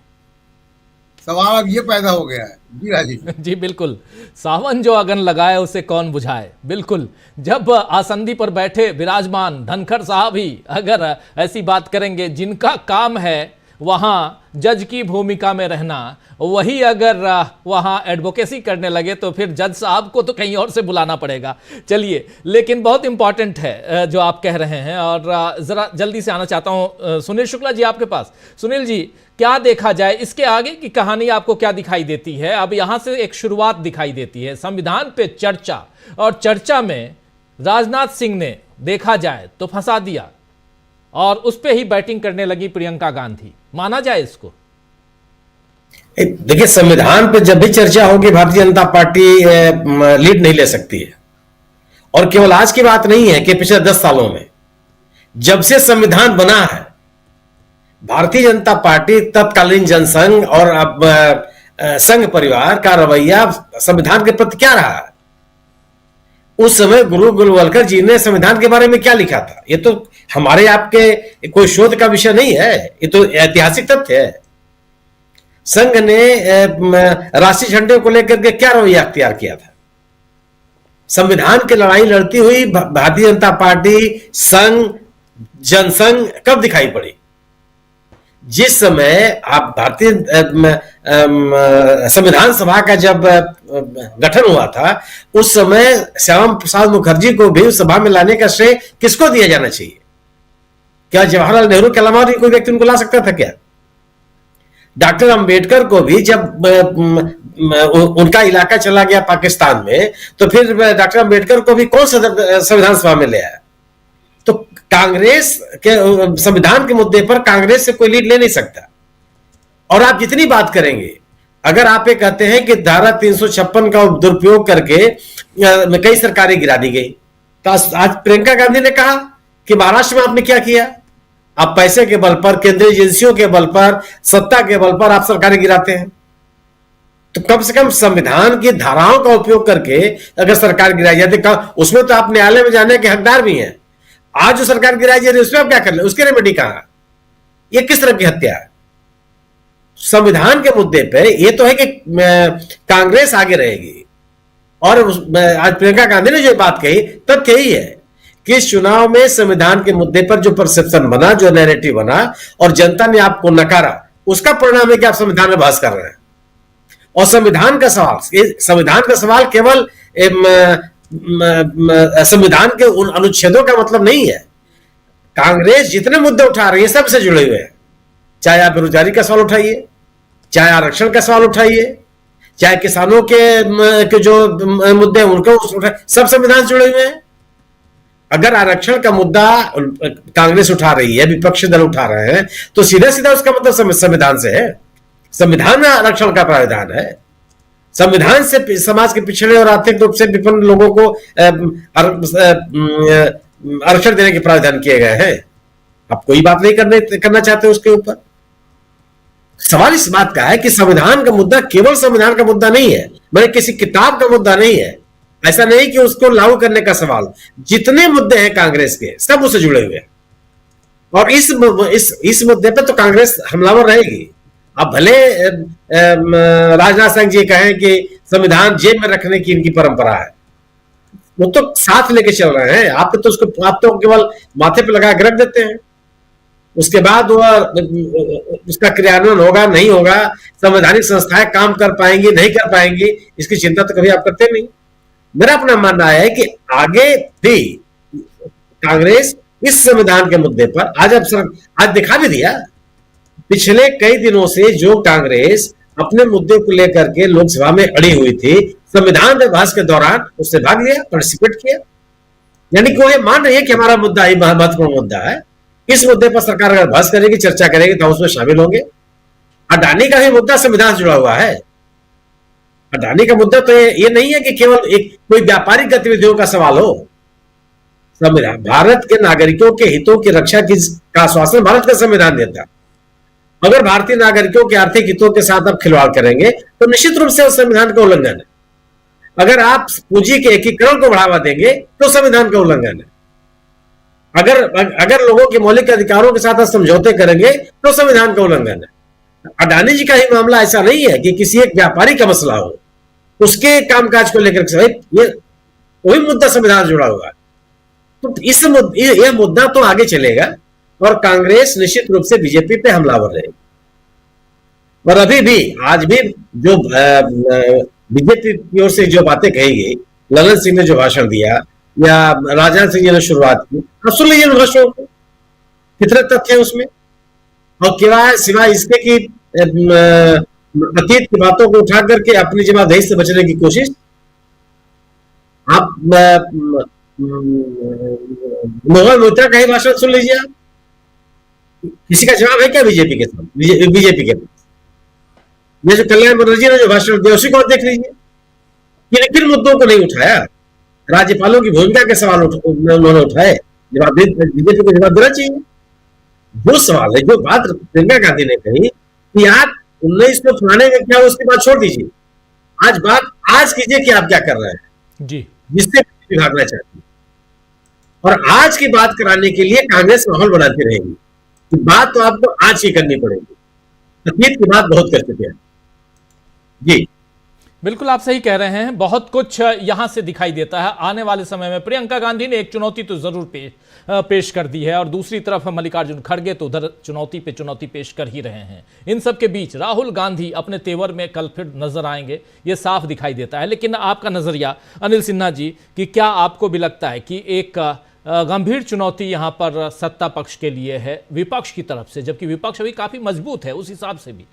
सवाल अब ये पैदा हो गया है। जी राजीव जी बिल्कुल, सावन जो अगन लगाए उसे कौन बुझाए। बिल्कुल, जब आसंदी पर बैठे विराजमान धनखड़ साहब ही अगर ऐसी बात करेंगे, जिनका काम है वहाँ जज की भूमिका में रहना, वही अगर वहाँ एडवोकेसी करने लगे तो फिर जज साहब को तो कहीं और से बुलाना पड़ेगा। चलिए, लेकिन बहुत इंपॉर्टेंट है जो आप कह रहे हैं और ज़रा जल्दी से आना चाहता हूँ सुनील शुक्ला जी आपके पास। सुनील जी, क्या देखा जाए, इसके आगे की कहानी आपको क्या दिखाई देती है? अब यहाँ से एक शुरुआत दिखाई देती है, संविधान पे चर्चा, और चर्चा में राजनाथ सिंह ने देखा जाए तो फंसा दिया और उस पे ही बैटिंग करने लगी प्रियंका गांधी। माना जाए इसको? देखिए, संविधान पे जब भी चर्चा होगी भारतीय जनता पार्टी लीड नहीं ले सकती है। और केवल आज की बात नहीं है कि पिछले 10 सालों में जब से संविधान बना है, भारतीय जनता पार्टी, तत्कालीन जनसंघ और अब संघ परिवार का रवैया संविधान के प्रति क्या रहा है? उस समय गुरु गोलवलकर जी ने संविधान के बारे में क्या लिखा था? ये तो हमारे आपके कोई शोध का विषय नहीं है, ये तो ऐतिहासिक तथ्य है। संघ ने राष्ट्रीय झंडे को लेकर के क्या रवैया अख्तियार किया था? संविधान की लड़ाई लड़ती हुई भारतीय जनता पार्टी, संघ, जनसंघ कब दिखाई पड़ी? जिस समय आप भारतीय संविधान सभा का जब गठन हुआ था, उस समय श्यामा प्रसाद मुखर्जी को भी उस सभा में लाने का श्रेय किसको दिया जाना चाहिए? क्या जवाहरलाल नेहरू के अलावा कोई व्यक्ति उनको ला सकता था क्या? डॉक्टर अंबेडकर को भी जब उनका इलाका चला गया पाकिस्तान में, तो फिर डॉक्टर अंबेडकर को भी कौन संविधान सभा में ले आया? तो कांग्रेस के संविधान के मुद्दे पर कांग्रेस से कोई लीड ले नहीं सकता। और आप जितनी बात करेंगे, अगर आप ये कहते हैं कि धारा 356 का दुरुपयोग करके कई सरकारें गिरा दी गई, तो आज प्रियंका गांधी ने कहा कि महाराष्ट्र में आपने क्या किया? आप पैसे के बल पर, केंद्रीय एजेंसियों के बल पर, सत्ता के बल पर आप सरकारें गिराते हैं। तो कम से कम संविधान की धाराओं का उपयोग करके अगर सरकार गिराई जाती, उसमें तो आप न्यायालय में जाने के हकदार भी हैं। आज जो सरकार गिराई जा रही है उसमें आप क्या कर ले? उसके रेमेडी कहां? ये किस तरह की हत्या है? संविधान के मुद्दे पे ये तो है कि कांग्रेस आगे रहेगी। और आज प्रियंका गांधी ने जो बात कही, तथ्य यही है कि इस चुनाव में संविधान के मुद्दे पर जो परसेप्शन बना, जो नैरेटिव बना और जनता ने आपको नकारा, उसका परिणाम है कि आप संविधान में बहस कर रहे हैं। और संविधान का सवाल केवल संविधान के उन अनुच्छेदों का मतलब नहीं है। कांग्रेस जितने मुद्दे उठा रही है सबसे जुड़े हुए हैं। चाहे आप बेरोजगारी का सवाल उठाइए, चाहे आरक्षण का सवाल उठाइए, चाहे किसानों के जो मुद्दे हैं उनको उठाइए, सब संविधान से जुड़े हुए हैं। अगर आरक्षण का मुद्दा कांग्रेस उठा रही है, विपक्षी दल उठा रहे हैं, तो सीधा सीधा उसका मतलब संविधान से है। संविधान में आरक्षण का प्रावधान है। संविधान से समाज के पिछड़े और आर्थिक रूप से विपन्न लोगों को आरक्षण देने के प्रावधान किए गए हैं। आप कोई बात नहीं करना चाहते उसके ऊपर। सवाल इस बात का है कि संविधान का मुद्दा केवल संविधान का मुद्दा नहीं है, मैंने किसी किताब का मुद्दा नहीं है। ऐसा नहीं कि उसको लागू करने का सवाल, जितने मुद्दे हैं कांग्रेस के सब उससे जुड़े हुए हैं। और इस मुद्दे पे तो कांग्रेस हमलावर रहेगी। अब भले राजनाथ सिंह जी कहें कि संविधान जेब में रखने की इनकी परंपरा है, वो तो साथ लेके चल रहे हैं। आप तो केवल माथे पे लगा के रख देते हैं, उसके बाद वो उसका क्रियान्वयन होगा नहीं होगा, संवैधानिक संस्थाएं काम कर पाएंगी नहीं कर पाएंगी, इसकी चिंता तो कभी आप करते नहीं। मेरा अपना मानना है कि आगे भी कांग्रेस इस संविधान के मुद्दे पर आज दिखा भी दिया। पिछले कई दिनों से जो कांग्रेस अपने मुद्दे को लेकर के लोकसभा में अड़ी हुई थी, संविधान पे बहस के दौरान उससे भाग लिया, पार्टिसिपेट किया। यानी कि वो ये मान रही है कि हमारा मुद्दा ही महत्वपूर्ण मुद्दा है, इस मुद्दे पर सरकार अगर बहस करेगी, चर्चा करेगी तो उसमें शामिल होंगे। अडानी का भी मुद्दा संविधान से जुड़ा हुआ है। अडानी का मुद्दा तो ये नहीं है कि केवल एक कोई व्यापारिक गतिविधियों का सवाल हो। संविधान भारत के नागरिकों के हितों की रक्षा का आश्वासन भारत का संविधान देता है। अगर भारतीय नागरिकों के आर्थिक हितों के साथ आप खिलवाड़ करेंगे तो निश्चित रूप से उस संविधान का उल्लंघन है। अगर आप पूंजी के एकीकरण को बढ़ावा देंगे तो संविधान का उल्लंघन है। अगर लोगों के मौलिक अधिकारों के साथ समझौते करेंगे तो संविधान का उल्लंघन है। अडानी जी का ही मामला ऐसा नहीं है कि किसी एक व्यापारी का मसला हो, उसके कामकाज को लेकर ये वही मुद्दा संविधान जुड़ा हुआ है। तो यह मुद्दा तो आगे चलेगा और कांग्रेस निश्चित रूप से बीजेपी पे हमलावर रहेगी। और अभी भी आज भी जो बीजेपी की ओर से जो बातें कही गई, ललन सिंह ने जो भाषण दिया या राजनाथ सिंह जी ने शुरुआत की, अब सुन लीजिए उनका शो, कितने तथ्य है उसमें। और क्या सिवाय इसके कि अतीत की बातों को उठा करके अपनी जवाबदेही से बचने की कोशिश। आप मोहन मोइत्रा का ही भाषण सुन लीजिए, आप किसी का जवाब है क्या बीजेपी के साथ, बीजेपी के पास? ये जो कल्याण बनर्जी ने जो भाषण दिया उसी को देख लीजिए, किन मुद्दों को नहीं उठाया। राज्यपालों की भूमिका के सवाल उन्होंने उठाए, जवाब बीजेपी को जवाब देना चाहिए। जो सवाल है, जो बात प्रियंका गांधी ने कही कि आप 1900 फलाने में क्या, उसकी बात छोड़ दीजिए, आज बात आज कीजिए कि आप क्या कर रहे हैं जी, जिससे भागना चाहती है। और आज की बात कराने के लिए कांग्रेस माहौल बनाती रहेगी, बात तो आपको आज ही करनी पड़ेगी, अतीत की बात बहुत कर चुके हैं। जी बिल्कुल आप सही कह रहे हैं, बहुत कुछ यहां से दिखाई देता है। आने वाले समय में प्रियंका गांधी ने एक चुनौती तो जरूर पेश कर दी है, और दूसरी तरफ मल्लिकार्जुन खड़गे तो उधर चुनौती पे चुनौती पेश कर ही रहे हैं। इन सब के बीच राहुल गांधी अपने तेवर में कल फिर नजर आएंगे, ये साफ दिखाई देता है। लेकिन आपका नजरिया अनिल सिन्हा जी, कि क्या आपको भी लगता है कि एक गंभीर चुनौती यहां पर सत्ता पक्ष के लिए है विपक्ष की तरफ से, जबकि विपक्ष अभी काफी मजबूत है उस हिसाब से भी?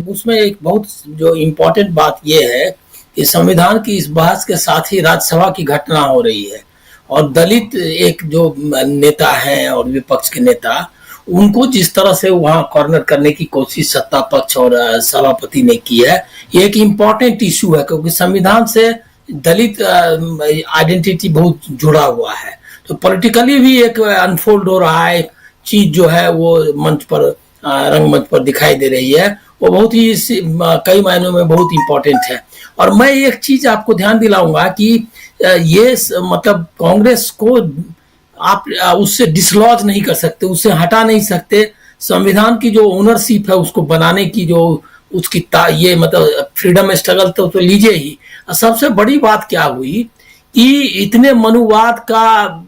उसमें एक बहुत जो इम्पोर्टेंट बात यह है कि संविधान की इस बहस के साथ ही राज्यसभा की घटना हो रही है, और दलित एक जो नेता हैं और विपक्ष के नेता, उनको जिस तरह से वहां कॉर्नर करने की कोशिश सत्ता पक्ष और सभापति ने की है, ये एक इम्पोर्टेंट इशू है, क्योंकि संविधान से दलित आइडेंटिटी बहुत जुड़ा हुआ है। तो पॉलिटिकली भी एक अनफोल्ड हो रहा है, चीज जो है वो मंच पर, रंगमंच पर दिखाई दे रही है, वो बहुत ही कई मायनों में बहुत इंपॉर्टेंट है। और मैं एक चीज आपको ध्यान दिलाऊंगा कि ये मतलब कांग्रेस को आप उससे डिसलॉज नहीं कर सकते, उससे हटा नहीं सकते। संविधान की जो ओनरशिप है उसको बनाने की जो उसकी ये मतलब फ्रीडम स्ट्रगल तो लीजिए ही। सबसे बड़ी बात क्या हुई कि इतने मनुवाद का,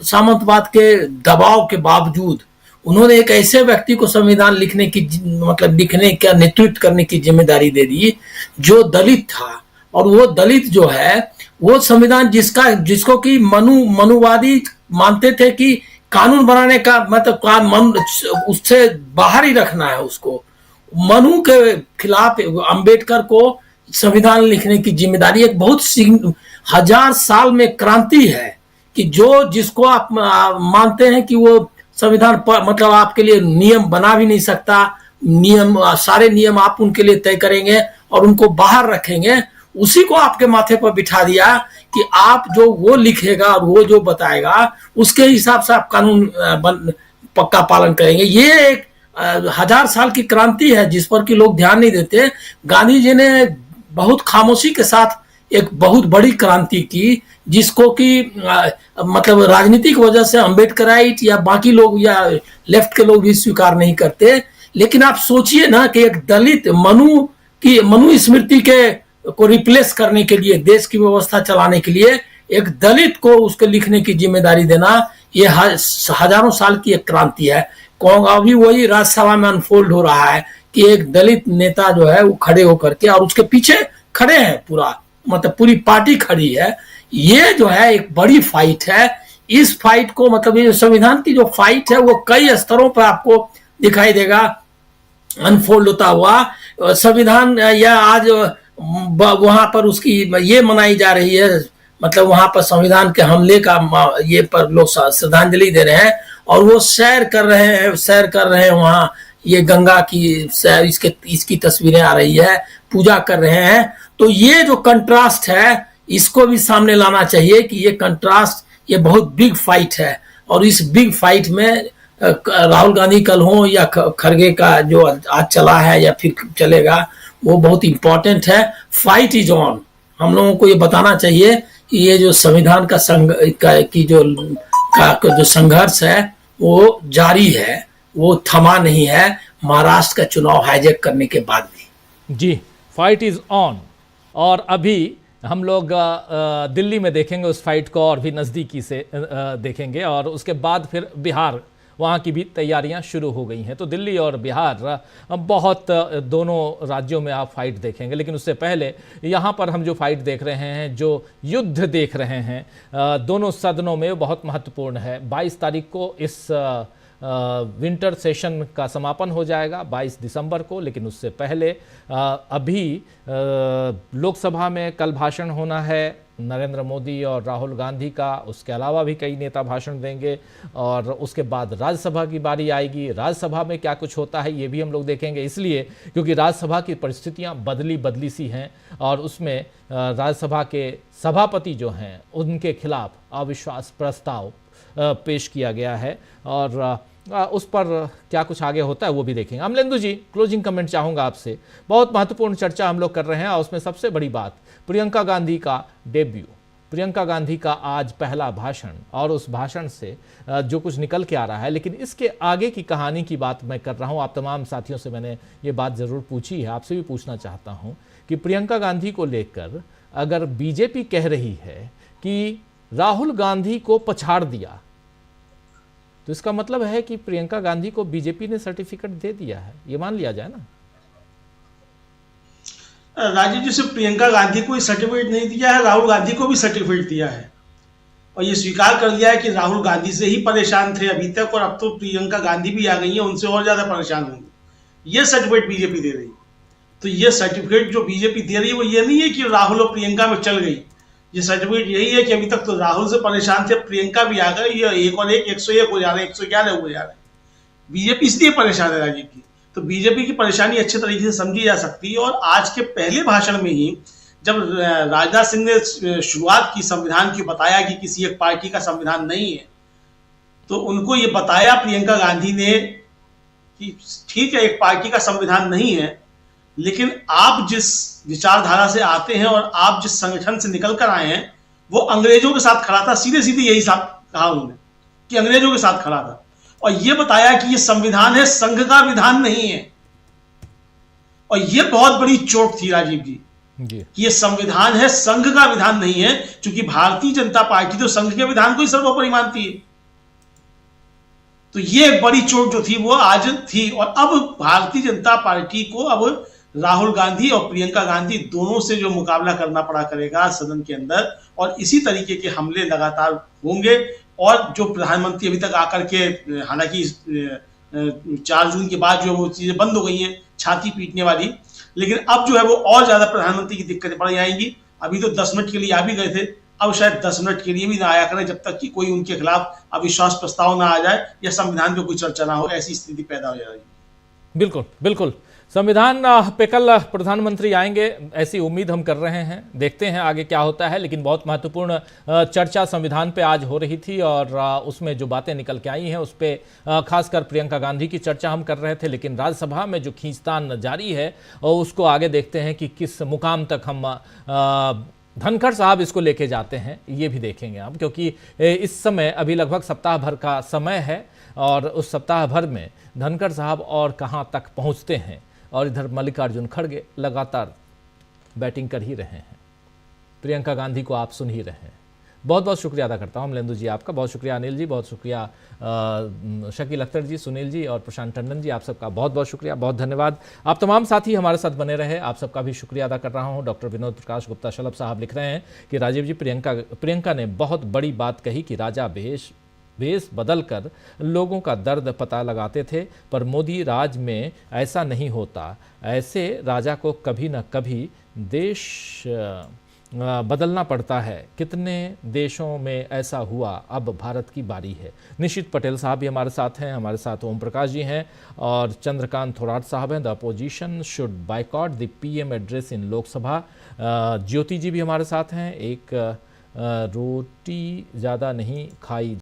सामंतवाद के दबाव के बावजूद उन्होंने एक ऐसे व्यक्ति को संविधान लिखने की मतलब लिखने का नेतृत्व करने की जिम्मेदारी दे दी जो दलित था। और वो दलित जो है वो संविधान जिसको कि मनुवादी मानते थे कि कानून बनाने का मतलब उससे बाहर ही रखना है उसको, मनु के खिलाफ अंबेडकर को संविधान लिखने की जिम्मेदारी एक बहुत 1000 साल में क्रांति है कि जो जिसको आप मानते हैं कि वो संविधान मतलब आपके लिए नियम बना भी नहीं सकता, नियम सारे नियम आप उनके लिए तय करेंगे और उनको बाहर रखेंगे, उसी को आपके माथे पर बिठा दिया कि आप जो वो लिखेगा और वो जो बताएगा उसके हिसाब से आप कानून पक्का पालन करेंगे। ये एक 1000 साल की क्रांति है जिस पर कि लोग ध्यान नहीं देते। गांधी जी ने बहुत खामोशी के साथ एक बहुत बड़ी क्रांति की, जिसको कि मतलब राजनीतिक वजह से अम्बेडकराइट या बाकी लोग या लेफ्ट के लोग भी स्वीकार नहीं करते। लेकिन आप सोचिए ना कि एक दलित मनु स्मृति को रिप्लेस करने के लिए, देश की व्यवस्था चलाने के लिए एक दलित को उसके लिखने की जिम्मेदारी देना, ये हजारों साल की एक क्रांति है। अभी वही राज्यसभा में अनफोल्ड हो रहा है कि एक दलित नेता जो है वो खड़े होकर के, और उसके पीछे खड़े हैं पूरा मतलब पूरी पार्टी खड़ी है। ये जो है एक बड़ी फाइट है। इस फाइट को मतलब ये संविधान की जो फाइट है वो कई स्तरों पर आपको दिखाई देगा अनफोल्ड होता हुआ। संविधान या आज वहां पर उसकी ये मनाई जा रही है, मतलब वहां पर संविधान के हमले का ये पर लोग श्रद्धांजलि दे रहे हैं और वो सैर कर रहे हैं वहां, ये गंगा की सैर, इसकी तस्वीरें आ रही है, पूजा कर रहे हैं। तो ये जो कंट्रास्ट है इसको भी सामने लाना चाहिए कि ये कंट्रास्ट, ये बहुत बिग फाइट है। और इस बिग फाइट में राहुल गांधी कल हो या खड़गे का जो आज चला है या फिर चलेगा, वो बहुत इंपॉर्टेंट है। Fight is on. हम लोगों को ये बताना चाहिए कि ये जो संविधान का जो संघर्ष है वो जारी है, वो थमा नहीं है महाराष्ट्र का चुनाव हाईजैक करने के बाद भी। जी, फाइट इज ऑन। और अभी हम लोग दिल्ली में देखेंगे उस फाइट को और भी नज़दीकी से देखेंगे, और उसके बाद फिर बिहार वहाँ की भी तैयारियां शुरू हो गई हैं। तो दिल्ली और बिहार बहुत दोनों राज्यों में आप फाइट देखेंगे, लेकिन उससे पहले यहाँ पर हम जो फाइट देख रहे हैं, जो युद्ध देख रहे हैं दोनों सदनों में, बहुत महत्वपूर्ण है। 22 तारीख को इस विंटर सेशन का समापन हो जाएगा 22 दिसंबर को, लेकिन उससे पहले अभी लोकसभा में कल भाषण होना है नरेंद्र मोदी और राहुल गांधी का। उसके अलावा भी कई नेता भाषण देंगे और उसके बाद राज्यसभा की बारी आएगी। राज्यसभा में क्या कुछ होता है ये भी हम लोग देखेंगे, इसलिए क्योंकि राज्यसभा की परिस्थितियां बदली सी हैं और उसमें राज्यसभा के सभापति जो हैं उनके खिलाफ अविश्वास प्रस्ताव पेश किया गया है और उस पर क्या कुछ आगे होता है वो भी देखेंगे। अमलेंदु जी, क्लोजिंग कमेंट चाहूँगा आपसे। बहुत महत्वपूर्ण चर्चा हम लोग कर रहे हैं और उसमें सबसे बड़ी बात प्रियंका गांधी का डेब्यू, प्रियंका गांधी का आज पहला भाषण और उस भाषण से जो कुछ निकल के आ रहा है, लेकिन इसके आगे की कहानी की बात मैं कर रहा हूँ। आप तमाम साथियों से मैंने ये बात ज़रूर पूछी है, आपसे भी पूछना चाहता हूँ कि प्रियंका गांधी को लेकर अगर बीजेपी कह रही है कि राहुल गांधी को पछाड़ दिया, तो इसका मतलब है कि प्रियंका गांधी को बीजेपी ने सर्टिफिकेट दे दिया है, ये मान लिया जाए ना? राजीव जी, सिर्फ प्रियंका गांधी को ही सर्टिफिकेट नहीं दिया है, राहुल गांधी को भी सर्टिफिकेट दिया है और ये स्वीकार कर लिया है कि राहुल गांधी से ही परेशान थे अभी तक और अब तो प्रियंका गांधी भी आ गई है, उनसे और ज्यादा परेशान होंगे। ये सर्टिफिकेट बीजेपी दे रही है। तो ये सर्टिफिकेट जो बीजेपी दे रही है वो ये नहीं है कि राहुल और प्रियंका में चल गई, ये सर्टिफिकेट यही है कि अभी तक तो राहुल से परेशान थे, प्रियंका भी आ गई, ये एक और एक 101 हो जा रहे हैं, 111 हो जा रहे हैं। बीजेपी इसलिए परेशान है राजीव जी। तो बीजेपी की परेशानी अच्छे तरीके से समझी जा सकती है और आज के पहले भाषण में ही जब राजनाथ सिंह ने शुरुआत की संविधान की, बताया कि किसी एक पार्टी का संविधान नहीं है, तो उनको ये बताया प्रियंका गांधी ने कि ठीक है एक पार्टी का संविधान नहीं है, लेकिन आप जिस विचारधारा से आते हैं और आप जिस संगठन से निकल कर आए हैं वो अंग्रेजों के साथ खड़ा था। सीधे सीधे यही कहा उन्होंने कि अंग्रेजों के साथ खड़ा था और ये बताया कि ये संविधान है, संघ का विधान नहीं है। और ये बहुत बड़ी चोट थी राजीव जी कि ये संविधान है, संघ का विधान नहीं है, क्योंकि भारतीय जनता पार्टी तो संघ के विधान को ही सर्वोपरि मानती है। तो ये एक बड़ी चोट जो थी वो आज थी और अब भारतीय जनता पार्टी को अब राहुल गांधी और प्रियंका गांधी दोनों से जो मुकाबला करना पड़ा करेगा सदन के अंदर और इसी तरीके के हमले लगातार होंगे। और जो प्रधानमंत्री अभी तक आकर के, हालांकि 4 जून के बाद जो वो चीजें बंद हो गई हैं छाती पीटने वाली, लेकिन अब जो है वो और ज्यादा प्रधानमंत्री की दिक्कतें पड़ जाएंगी। अभी तो 10 मिनट के लिए आ भी गए थे, अब शायद 10 मिनट के लिए भी ना आया करें जब तक कि कोई उनके खिलाफ अविश्वास प्रस्ताव ना आ जाए या संविधान पे कोई चर्चा ना हो, ऐसी स्थिति पैदा हो जाएगी। बिल्कुल बिल्कुल, संविधान पे कल प्रधानमंत्री आएंगे ऐसी उम्मीद हम कर रहे हैं, देखते हैं आगे क्या होता है। लेकिन बहुत महत्वपूर्ण चर्चा संविधान पे आज हो रही थी और उसमें जो बातें निकल के आई हैं उस पर खासकर प्रियंका गांधी की चर्चा हम कर रहे थे। लेकिन राज्यसभा में जो खींचतान जारी है और उसको आगे देखते हैं कि किस मुकाम तक हम धनखड़ साहब इसको लेके जाते हैं, ये भी देखेंगे हम, क्योंकि इस समय अभी लगभग सप्ताह भर का समय है और उस सप्ताह भर में धनखड़ साहब और कहाँ तक पहुँचते हैं। और इधर मल्लिकार्जुन खड़गे लगातार बैटिंग कर ही रहे हैं, प्रियंका गांधी को आप सुन ही रहे हैं। बहुत बहुत शुक्रिया अदा करता हूं अमलेंदु जी आपका, बहुत शुक्रिया अनिल जी, बहुत शुक्रिया शकील अख्तर जी, सुनील जी और प्रशांत टंडन जी, आप सबका बहुत बहुत शुक्रिया, बहुत धन्यवाद। आप तमाम साथी हमारे साथ बने रहे, आप सबका भी शुक्रिया अदा कर रहा हूं। डॉक्टर विनोद प्रकाश गुप्ता शलभ साहब लिख रहे हैं कि राजीव जी, प्रियंका ने बहुत बड़ी बात कही कि राजा भेष बदलकर लोगों का दर्द पता लगाते थे, पर मोदी राज में ऐसा नहीं होता। ऐसे राजा को कभी न कभी देश बदलना पड़ता है। कितने देशों में ऐसा हुआ, अब भारत की बारी है। निशित पटेल साहब भी हमारे साथ हैं, हमारे साथ ओम प्रकाश जी हैं और चंद्रकांत थोराट साहब हैं। The opposition should boycott the PM address in Lok Sabha. Jyoti ji भी हमारे साथ हैं। एक रोटी ज़्यादा नहीं खाई